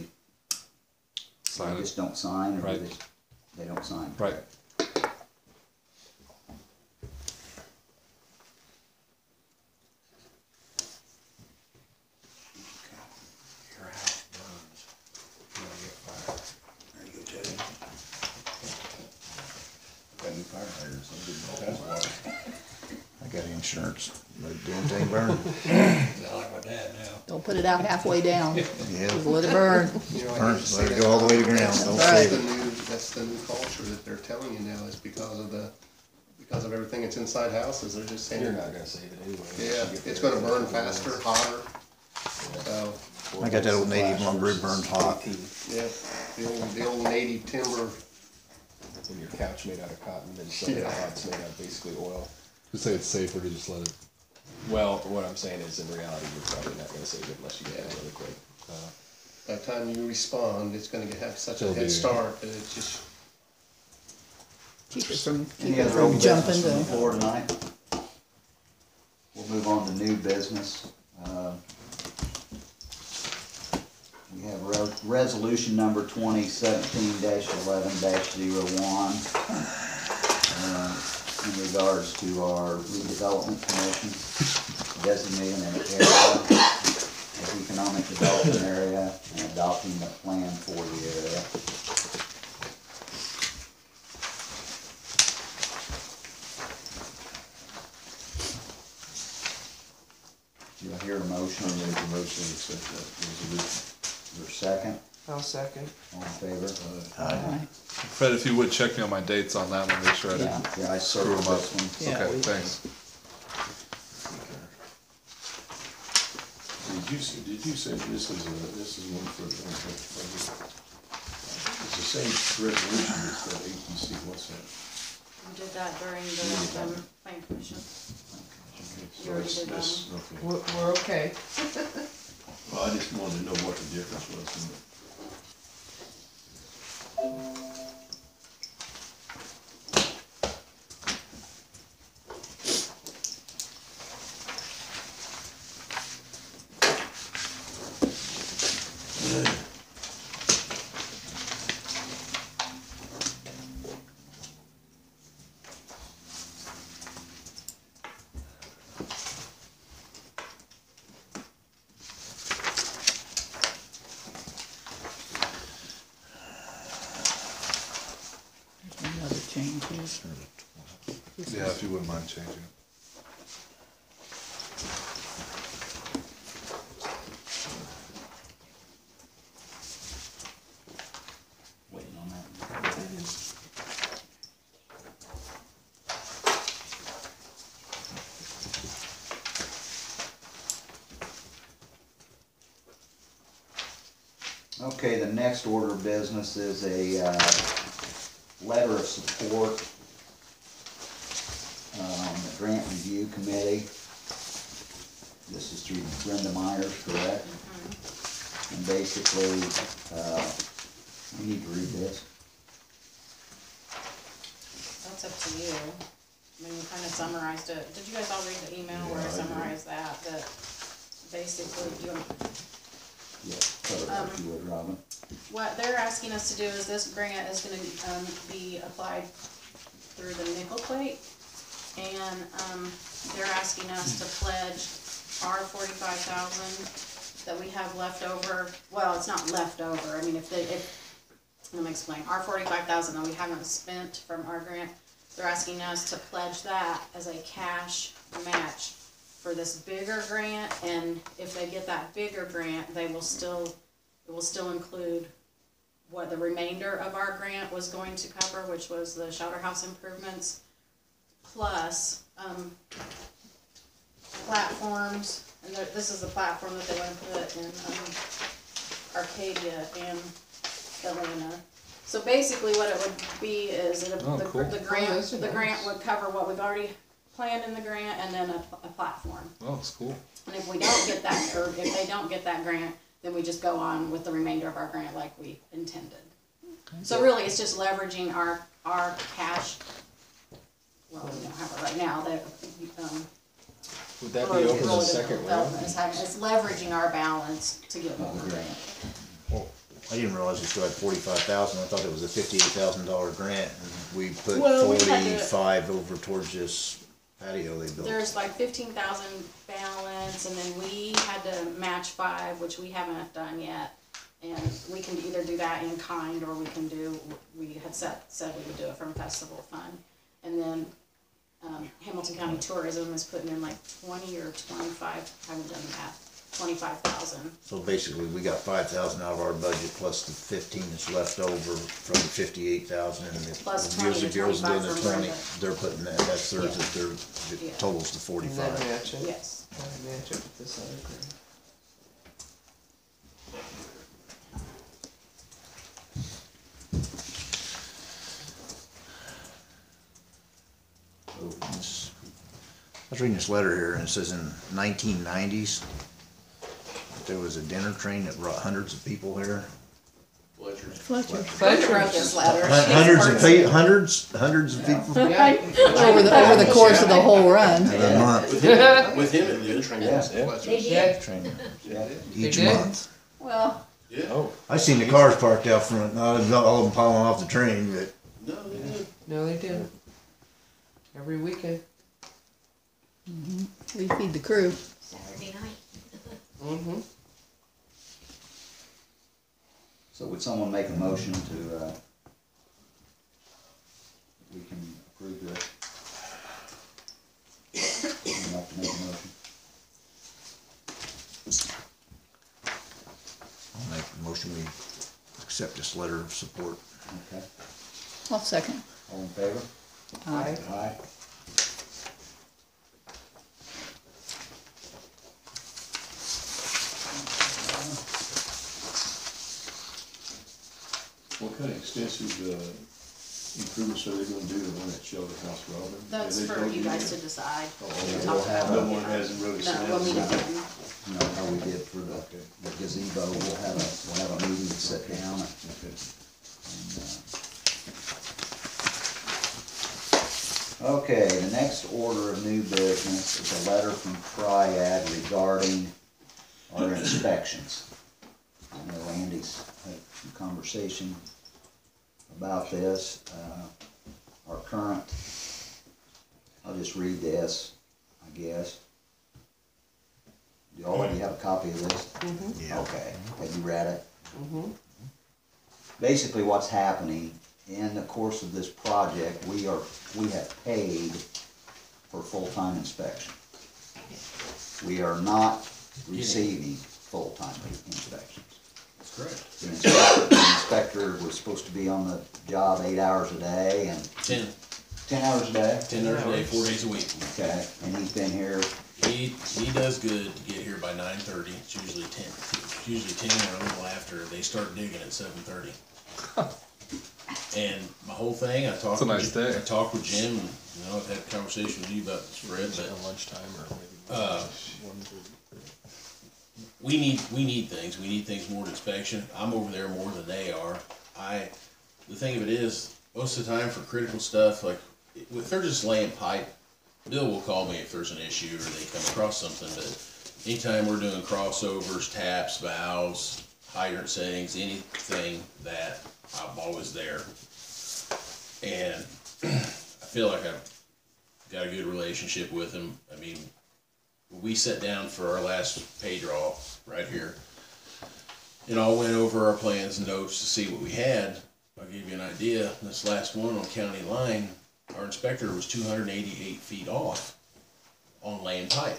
D: Sign it.
E: just don't sign, or
D: Right.
E: do they don't sign?
D: Right.
N: Your house burns. You're gonna get fired.
E: There you go, Teddy.
N: Got new fire hydrants, I'm getting all kinds of water.
G: I got insurance. No damn thing burn.
L: Sound like my dad now.
O: Don't put it out halfway down.
G: Yeah.
O: Just let it burn.
G: Burn, let it go all the way to ground. Don't
O: Right.
G: save it.
P: that's the new culture that they're telling you now, is because of everything that's inside houses, they're just saying.
M: You're not gonna save it anyway.
P: Yeah, it's gonna burn faster, hotter, so,
G: I got that old native lumber, it burns hot.
P: yeah, the old native timber.
M: And your couch made out of cotton, and some of the hot's made out of basically oil.
D: Just say it's safer to just let it.
M: Well, what I'm saying is, in reality, you're probably not gonna save it unless you get it really quick.
P: By the time you respond, it's gonna have such a
D: It'll
P: head
D: be-
P: start that it's just,
O: Keep it from,
E: Any
O: keep it
E: other
O: from
E: old
O: jumping
E: business from the
O: to.
E: floor tonight? We'll move on to new business. We have resolution number 2017-11-01 in regards to our redevelopment commission designating an area as economic development area and adopting the plan for the area. Do I hear a motion?
D: I'll make a motion to accept that resolution.
E: Is there a second?
A: I'll second.
E: All in favor?
O: Aye.
D: Fred, if you would check me on my dates on that one, make sure I didn't
E: Yeah, I
D: screw
E: circled
D: them up.
E: this one.
O: Yeah,
D: Okay,
O: we-
D: thanks.
F: Did you say this is one for the, It's the same resolution as that ATC, what's that?
I: We did that during the, plan commission.
F: So
I: You already
F: it's
I: did that
F: this,
I: one.
F: okay.
A: We're okay.
F: Well, I just wanted to know what the difference was in it.
O: There's another change here.
D: Yeah, if you wouldn't mind changing it.
E: Waiting on that. Okay, the next order of business is a letter of support on the grant review committee. This is through Brenda Myers, correct? And basically, we need to read this.
I: That's up to you. I mean, we kind of summarized it. Did you guys all read the email where I
F: Yeah, I did.
I: summarized that basically you,
E: Yeah, cover that if you would, Robin.
I: what they're asking us to do is this grant is gonna, be applied through the nickel plate. And, they're asking us to pledge our 45,000 that we have left over. Well, it's not left over. I mean, let me explain. Our 45,000 that we haven't spent from our grant, they're asking us to pledge that as a cash match for this bigger grant. And if they get that bigger grant, it will still include what the remainder of our grant was going to cover, which was the shelter house improvements, plus, platforms, and this is the platform that they want to put in, Arcadia and Atlanta. So basically what it would be is that
D: Oh, cool.
I: the
A: those are
I: grant
A: nice.
I: would cover what we've already planned in the grant and then a platform.
D: Oh, it's cool.
I: And if we don't get that, or if they don't get that grant, then we just go on with the remainder of our grant like we intended. So really, it's just leveraging our cash, well, we don't have it right now, that,
M: Would that be open the second round?
I: it's leveraging our balance to get more grant.
G: Well, I didn't realize we still had 45,000. I thought it was a $58,000 grant. And we put
I: Well, we had to-
G: 45 over towards this patio they built.
I: There's like 15,000 balance, and then we had to match 5, which we haven't done yet. And we can either do that in kind, or we had said we would do it from festival fund. And then, Hamilton County Tourism is putting in like 20 or 25, I haven't done the math, 25,000.
G: So basically, we got 5,000 out of our budget plus the 15 that's left over from the 58,000, and the
I: Plus
G: Deals
I: 20
G: and
I: to
G: Deals did
I: 25
G: the
I: from
G: 20.
I: Brenda.
G: They're putting that's theirs.
I: Yeah.
G: It
I: Yeah.
G: totals to
A: And then
G: 45.
A: match it.
I: Yes.
A: Match it with this other grant.
G: I was reading this letter here, and it says in 1990s there was a dinner train that brought hundreds of people here.
O: Fletcher.
I: Brenda wrote this letter.
G: Hundreds of people.
A: Yeah.
O: Over the course of the whole run.
G: A month.
N: With him, it did.
K: They did.
G: Train.
E: Yeah.
G: Each
A: did?
G: month.
I: Well,
N: Yeah.
M: Oh,
G: I seen the cars parked out front. Not all of them piling off the train, but
N: No, they did.
A: No, they didn't. Every weekend.
O: We feed the crew.
K: Saturday night.
A: Mm-hmm.
E: So would someone make a motion to, we can approve this? Would you like to make a motion?
G: I'll make a motion we accept this letter of support.
E: Okay,
O: I'll second.
E: all in favor?
O: Aye.
E: Aye.
F: What kind of extensive, improvements are they gonna do to the one at Shelter House, Robin?
I: That's
F: Have they
I: for
F: told
I: you
F: yet?
I: guys to decide.
F: Oh,
I: You
F: okay.
I: talk
E: We'll have
I: about
F: No
I: it.
F: one hasn't really
I: No,
F: said.
I: we'll meet
E: No.
I: again.
E: You know, how we did for the gazebo, we'll have a meeting to sit down and, okay, the next order of new business is a letter from Triad regarding our inspections. I know Randy's had some conversation about this. Our current, I'll just read this, I guess. Do you already have a copy of this?
A: Mm-hmm.
G: Yeah.
E: Okay, have you read it?
A: Mm-hmm.
E: Basically what's happening, in the course of this project, we have paid for full-time inspection. We are not receiving full-time inspections.
N: That's correct.
E: The inspector was supposed to be on the job 8 hours a day and 10 hours a day?
N: 10 hours a day, 4 days a week.
E: Okay, and he's been here,
N: He does good to get here by 9:30. It's usually 10. It's usually 10 or a little after. They start digging at 7:30. And my whole thing, I talked.
D: It's a nice day.
N: I talked with Jim, and I've had a conversation with you about this, Fred. But
M: lunchtime or maybe
N: we need things. We need things more than inspection. I'm over there more than they are. The thing of it is, most of the time for critical stuff, like if they're just laying pipe, Bill will call me if there's an issue or they come across something. But anytime we're doing crossovers, taps, valves, hydrant settings, anything that, I'm always there. And I feel like I've got a good relationship with him. I mean, we sat down for our last pay draw right here and all went over our plans and notes to see what we had. I'll give you an idea. This last one on county line, our inspector was 288 feet off on laying pipe.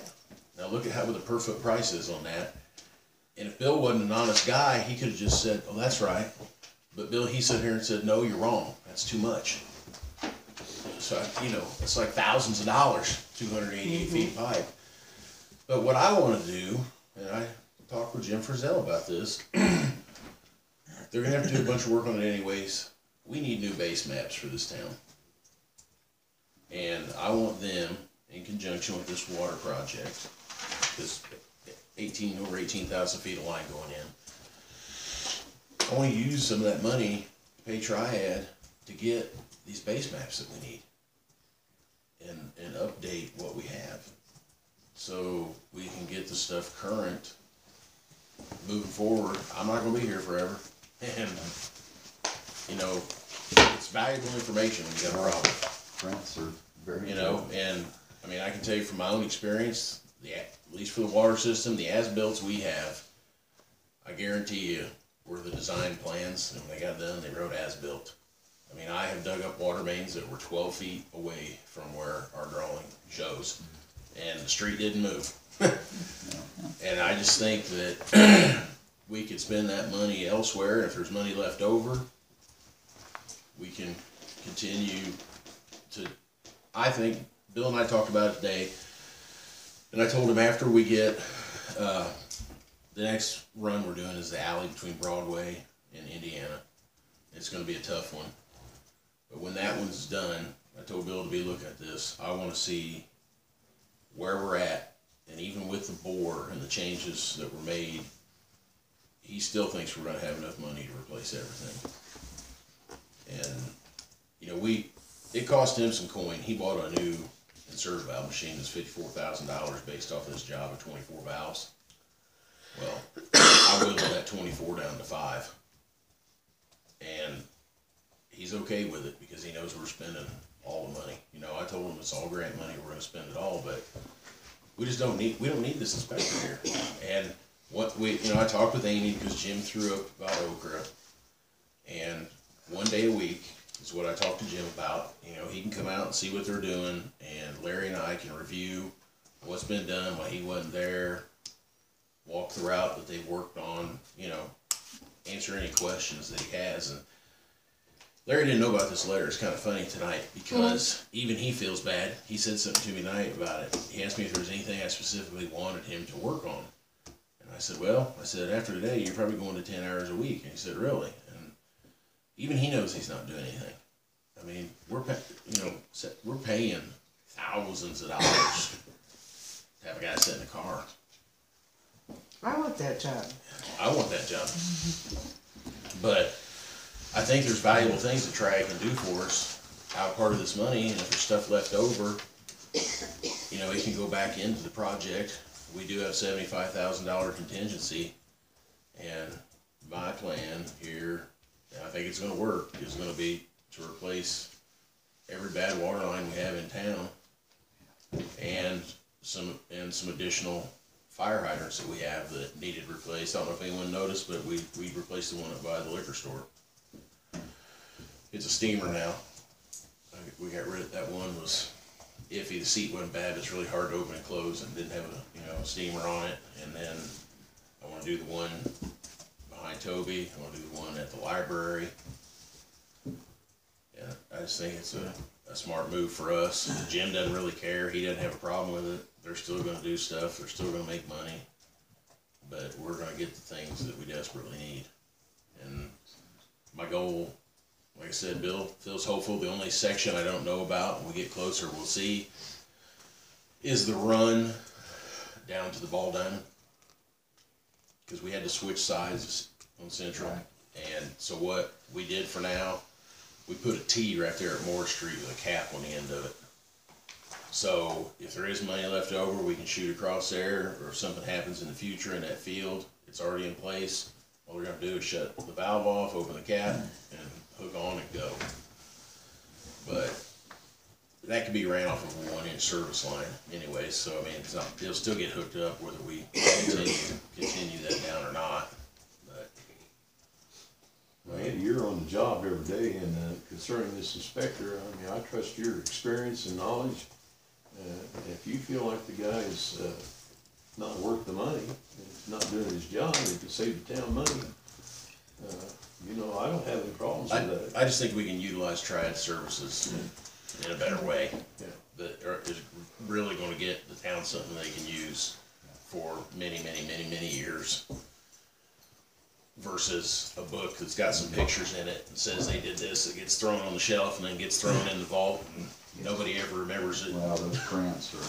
N: Now look at how the per foot price is on that. And if Bill wasn't an honest guy, he could have just said, "Oh, that's right." But Bill, he sat here and said, "No, you're wrong. That's too much." So, it's like thousands of dollars, 288 feet of pipe. But what I want to do, and I talked with Jim Frizzell about this, they're going to have to do a bunch of work on it anyways. We need new base maps for this town. And I want them, in conjunction with this water project, this over 18,000 feet of line going in, I want to use some of that money to pay Triad to get these base maps that we need and update what we have so we can get the stuff current moving forward. I'm not going to be here forever, and it's valuable information when you got a problem.
E: prints are very
N: And I mean, I can tell you from my own experience, at least for the water system, the as-bills we have, I guarantee you, were the design plans, and when they got done, they wrote as-built. I mean, I have dug up water mains that were 12 feet away from where our drawing shows, and the street didn't move. And I just think that we could spend that money elsewhere. If there's money left over, we can continue to, I think, Bill and I talked about it today, and I told him after we get, the next run we're doing is the alley between Broadway and Indiana. It's going to be a tough one. But when that one's done, I told Bill to be looking at this. I want to see where we're at. And even with the bore and the changes that were made, he still thinks we're going to have enough money to replace everything. And, it cost him some coin. He bought a new insert valve machine that's $54,000 based off this job of 24 valves. Well, I whittled that 24 down to 5. And he's okay with it because he knows we're spending all the money. I told him it's all grant money, we're gonna spend it all, but we don't need this inspector here. And I talked with Amy because Jim threw up about okra, and one day a week is what I talked to Jim about. He can come out and see what they're doing, and Larry and I can review what's been done while he wasn't there, walk the route that they've worked on, answer any questions that he has. And Larry didn't know about this letter. It's kind of funny tonight because even he feels bad. He said something to me tonight about it. He asked me if there was anything I specifically wanted him to work on. And I said, after today, you're probably going to 10 hours a week. And he said, really? And even he knows he's not doing anything. I mean, we're paying thousands of dollars to have a guy sit in a car.
A: I want that job.
N: I want that job. But I think there's valuable things that Triad can do for us out part of this money, and if there's stuff left over, you know, it can go back into the project. We do have $75,000 contingency, and my plan here, and I think it's gonna work, is gonna be to replace every bad water line we have in town, and some additional fire hydrants that we have that needed replaced. I don't know if anyone noticed, but we replaced the one up by the liquor store. It's a steamer now. We got rid of that one. Was iffy. The seat wasn't bad, but it's really hard to open and close, and didn't have a steamer on it. And then I want to do the one behind Toby. I want to do the one at the library. Yeah, I just think it's a smart move for us. Jim doesn't really care. He doesn't have a problem with it. They're still going to do stuff. They're still going to make money. But we're going to get the things that we desperately need. And my goal, like I said, Bill feels hopeful. The only section I don't know about, when we get closer, we'll see, is the run down to the ball diamond. Because we had to switch sides on Central. And so what we did for now, we put a T right there at Moore Street with a cap on the end of it. So if there is money left over, we can shoot across there, or if something happens in the future in that field, it's already in place. All we're gonna do is shut the valve off, open the cap, and hook on and go. But that could be ran off of a 1-inch service line anyway, so I mean, it'll still get hooked up whether we continue that down or not. But
F: Well, Andy, you're on the job every day, and concerning this inspector, I mean, I trust your experience and knowledge. If you feel like the guy is not worth the money, and not doing his job, and can save the town money, I don't have any problems with that.
N: I just think we can utilize Triad services in a better way.
F: Yeah.
N: That is really gonna get the town something they can use for many, many, many, many years. Versus a book that's got some pictures in it and says they did this, it gets thrown on the shelf and then gets thrown in the vault and nobody ever remembers it.
E: Well, those prints are,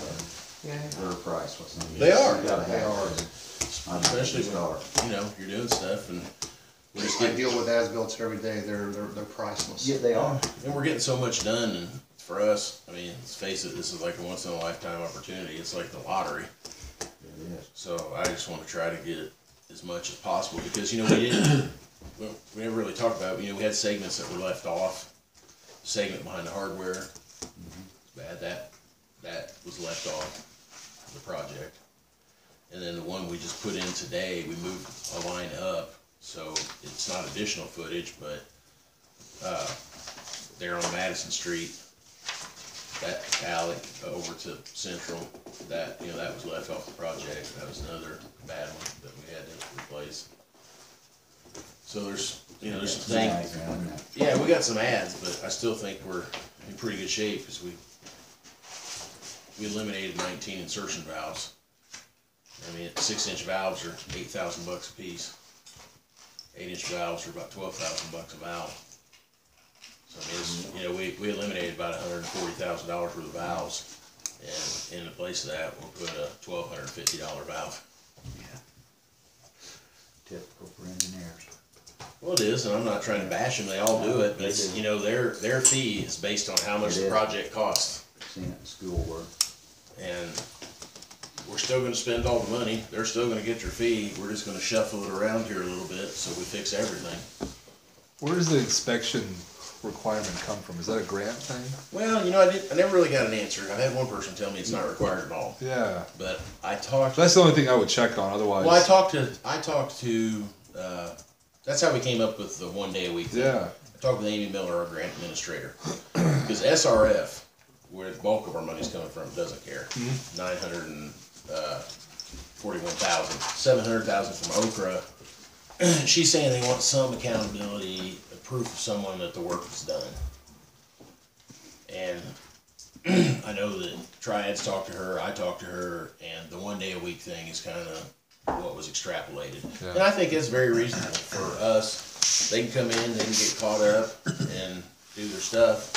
E: they're priceless. I mean,
N: They are.
E: you gotta have
N: They are.
E: those.
N: Especially when, you're doing stuff and we're just
P: I
N: getting,
P: deal with as-built every day, they're priceless.
E: Yeah, they are.
N: and we're getting so much done, and for us, I mean, let's face it, this is like a once in a lifetime opportunity. It's like the lottery.
E: It is.
N: So I just want to try to get as much as possible, because we never really talked about it. We had segments that were left off. Segment behind the hardware, it's bad, that was left off the project. And then the one we just put in today, we moved a line up, so it's not additional footage, but there on Madison Street, that alley over to Central, that was left off the project. That was another bad one that we had to replace. So there's some things. Yeah, we got some ads, but I still think we're in pretty good shape, because we eliminated 19 insertion valves. I mean, 6-inch valves are $8,000 a piece. 8-inch valves are about $12,000 a valve. So I mean, we eliminated about $140,000 worth of valves, and in the place of that, we'll put a $1,250 valve.
E: Yeah. Typical for engineers.
N: Well, it is, and I'm not trying to bash them. They all do it, but it's, their fee is based on how much the project costs.
E: Seen it in schoolwork.
N: And we're still going to spend all the money. They're still going to get their fee. We're just going to shuffle it around here a little bit so we fix everything.
D: Where does the inspection requirement come from? Is that a grant thing?
N: Well, I never really got an answer. I've had one person tell me it's not required at all.
D: Yeah.
N: But I talked.
D: That's the only thing I would check on. Otherwise.
N: Well, I talked to. That's how we came up with the 1 day a week thing.
D: Yeah.
N: I talked with Amy Miller, our grant administrator, because SRF, where the bulk of our money's coming from, doesn't care. 941,000, 700,000 from Okra. She's saying they want some accountability, proof of someone that the work is done. And I know that Triad's talked to her, I talked to her, and the 1 day a week thing is kind of what was extrapolated. Yeah. And I think it's very reasonable for us. they can come in, they can get caught up and do their stuff.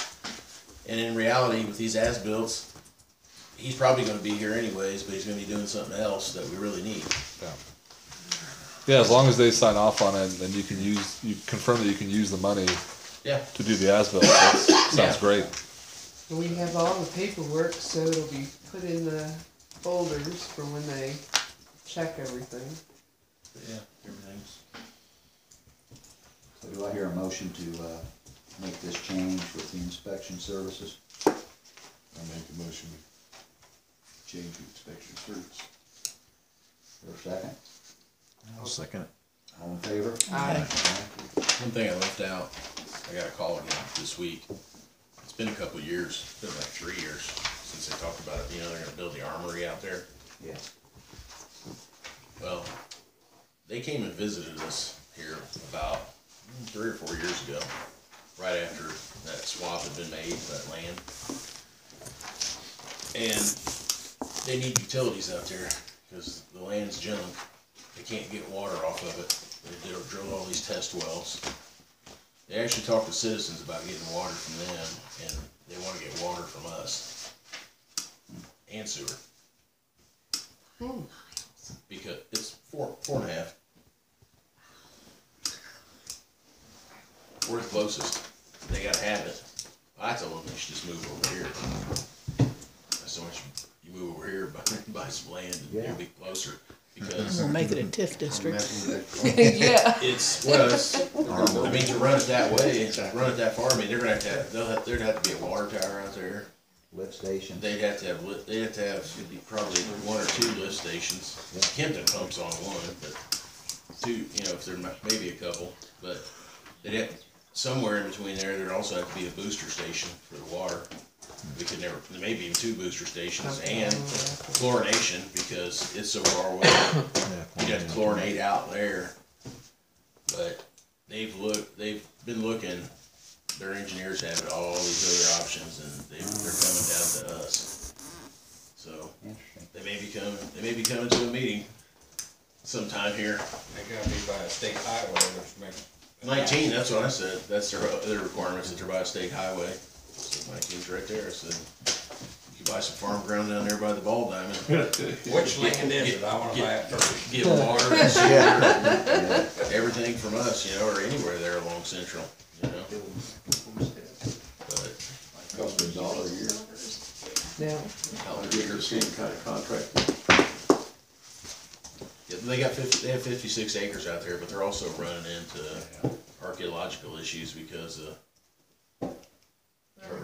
N: And in reality, with these as-bills, he's probably gonna be here anyways, but he's gonna be doing something else that we really need.
D: Yeah, as long as they sign off on it, then you confirm that you can use the money
N: Yeah.
D: to do the as-built. That sounds
N: Yeah.
D: great.
A: We have all the paperwork, so it'll be put in the folders for when they check everything.
N: But yeah, everything's.
E: So do I hear a motion to, make this change with the inspection services?
F: I make the motion to change the inspection service.
E: For a second?
G: I'll second it.
E: All in favor?
A: Aye.
N: One thing I left out, I got a call again this week. It's been a couple of years, it's been like 3 years since they talked about it, they're gonna build the armory out there.
E: Yeah.
N: Well, they came and visited us here about 3 or 4 years ago, right after that swap had been made, that land. And they need utilities out there, because the land's junk. They can't get water off of it. They drilled all these test wells. They actually talked to citizens about getting water from them, and they wanna get water from us. And sewer. Because it's four and a half. We're the closest. They gotta have it. I told them they should just move over here. So much you move over here, buy some land, and you'll be closer. Because
O: We'll make it a TIF district.
A: Yeah.
N: it's, well, I mean, to run it that way, run it that far, I mean, they're gonna have to have, there'd have to be a water tower out there.
E: Lift station?
N: They'd have to have, probably 1 or 2 lift stations. Kempton pumps on one, but 2, if there maybe a couple, but they'd have, somewhere in between there'd also have to be a booster station for the water. We could never, maybe even 2 booster stations and chlorination, because it's so far away. You'd have to chlorinate out there. But they've been looking, their engineers have all these other options, and they're coming down to us. So, they may be coming to a meeting sometime here.
L: They gotta be by a state highway, which makes.
N: 19, that's what I said, that's their requirements, that they're by a state highway. So 19's right there, so you can buy some farm ground down there by the ball diamond.
L: Which land is it? I wanna buy it first.
N: Get water and sewer, everything from us, or anywhere there along Central, But.
F: Cost $1 a year.
A: Yeah.
F: I'll get the same kind of contract.
N: Yeah, they have 56 acres out there, but they're also running into archaeological issues because of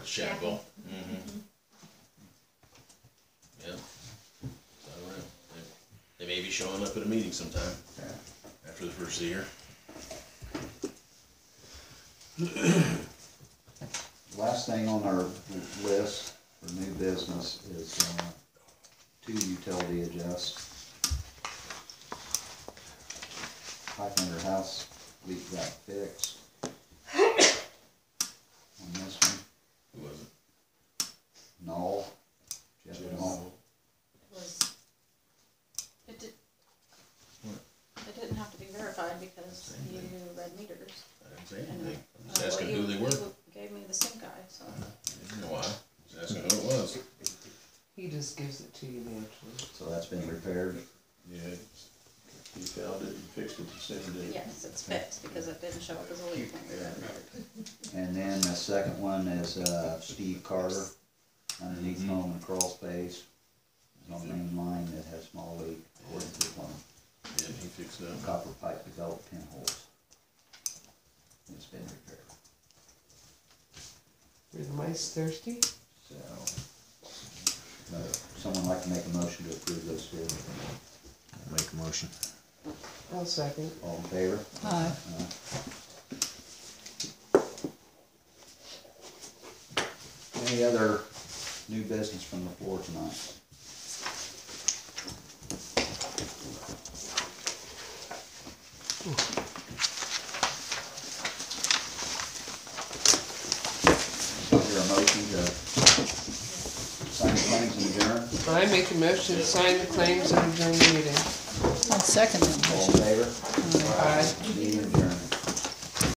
N: Shackle. Yeah. I don't know. They may be showing up at a meeting sometime after the first of the year.
E: Last thing on our list for new business is 2 utility adjusts. Pipe under house leak got fixed. On this one.
N: Who was it?
E: Null. Jeff Null.
I: It didn't have to be verified because you read meters.
N: I didn't say anything. I'm just asking who they were.
I: You gave me the same guy, so.
N: I didn't know why. I was asking who it was.
A: He just gives it to you naturally.
E: So that's been repaired.
F: Yeah, you found it and fixed it the same day.
I: Yes, it's fixed because it didn't show up as a leak when we read meters.
E: And then the second one is Steve Carter, underneath home and crawl space. On the main line that has small leak, according to the plan.
N: Yeah, he fixed that.
E: Copper pipe developed pinholes. It's been repaired.
A: Were the mice thirsty?
E: So, someone like to make a motion to approve those 2?
G: Make a motion.
A: I'll second.
E: All in favor?
O: Aye.
E: Any other new business from the floor tonight? Is there a motion to sign the claims and adjourn?
A: I make a motion to sign the claims and adjourn the meeting.
O: I'll second that
E: All
O: motion.
E: in favor?
A: Aye.
E: Meeting adjourned.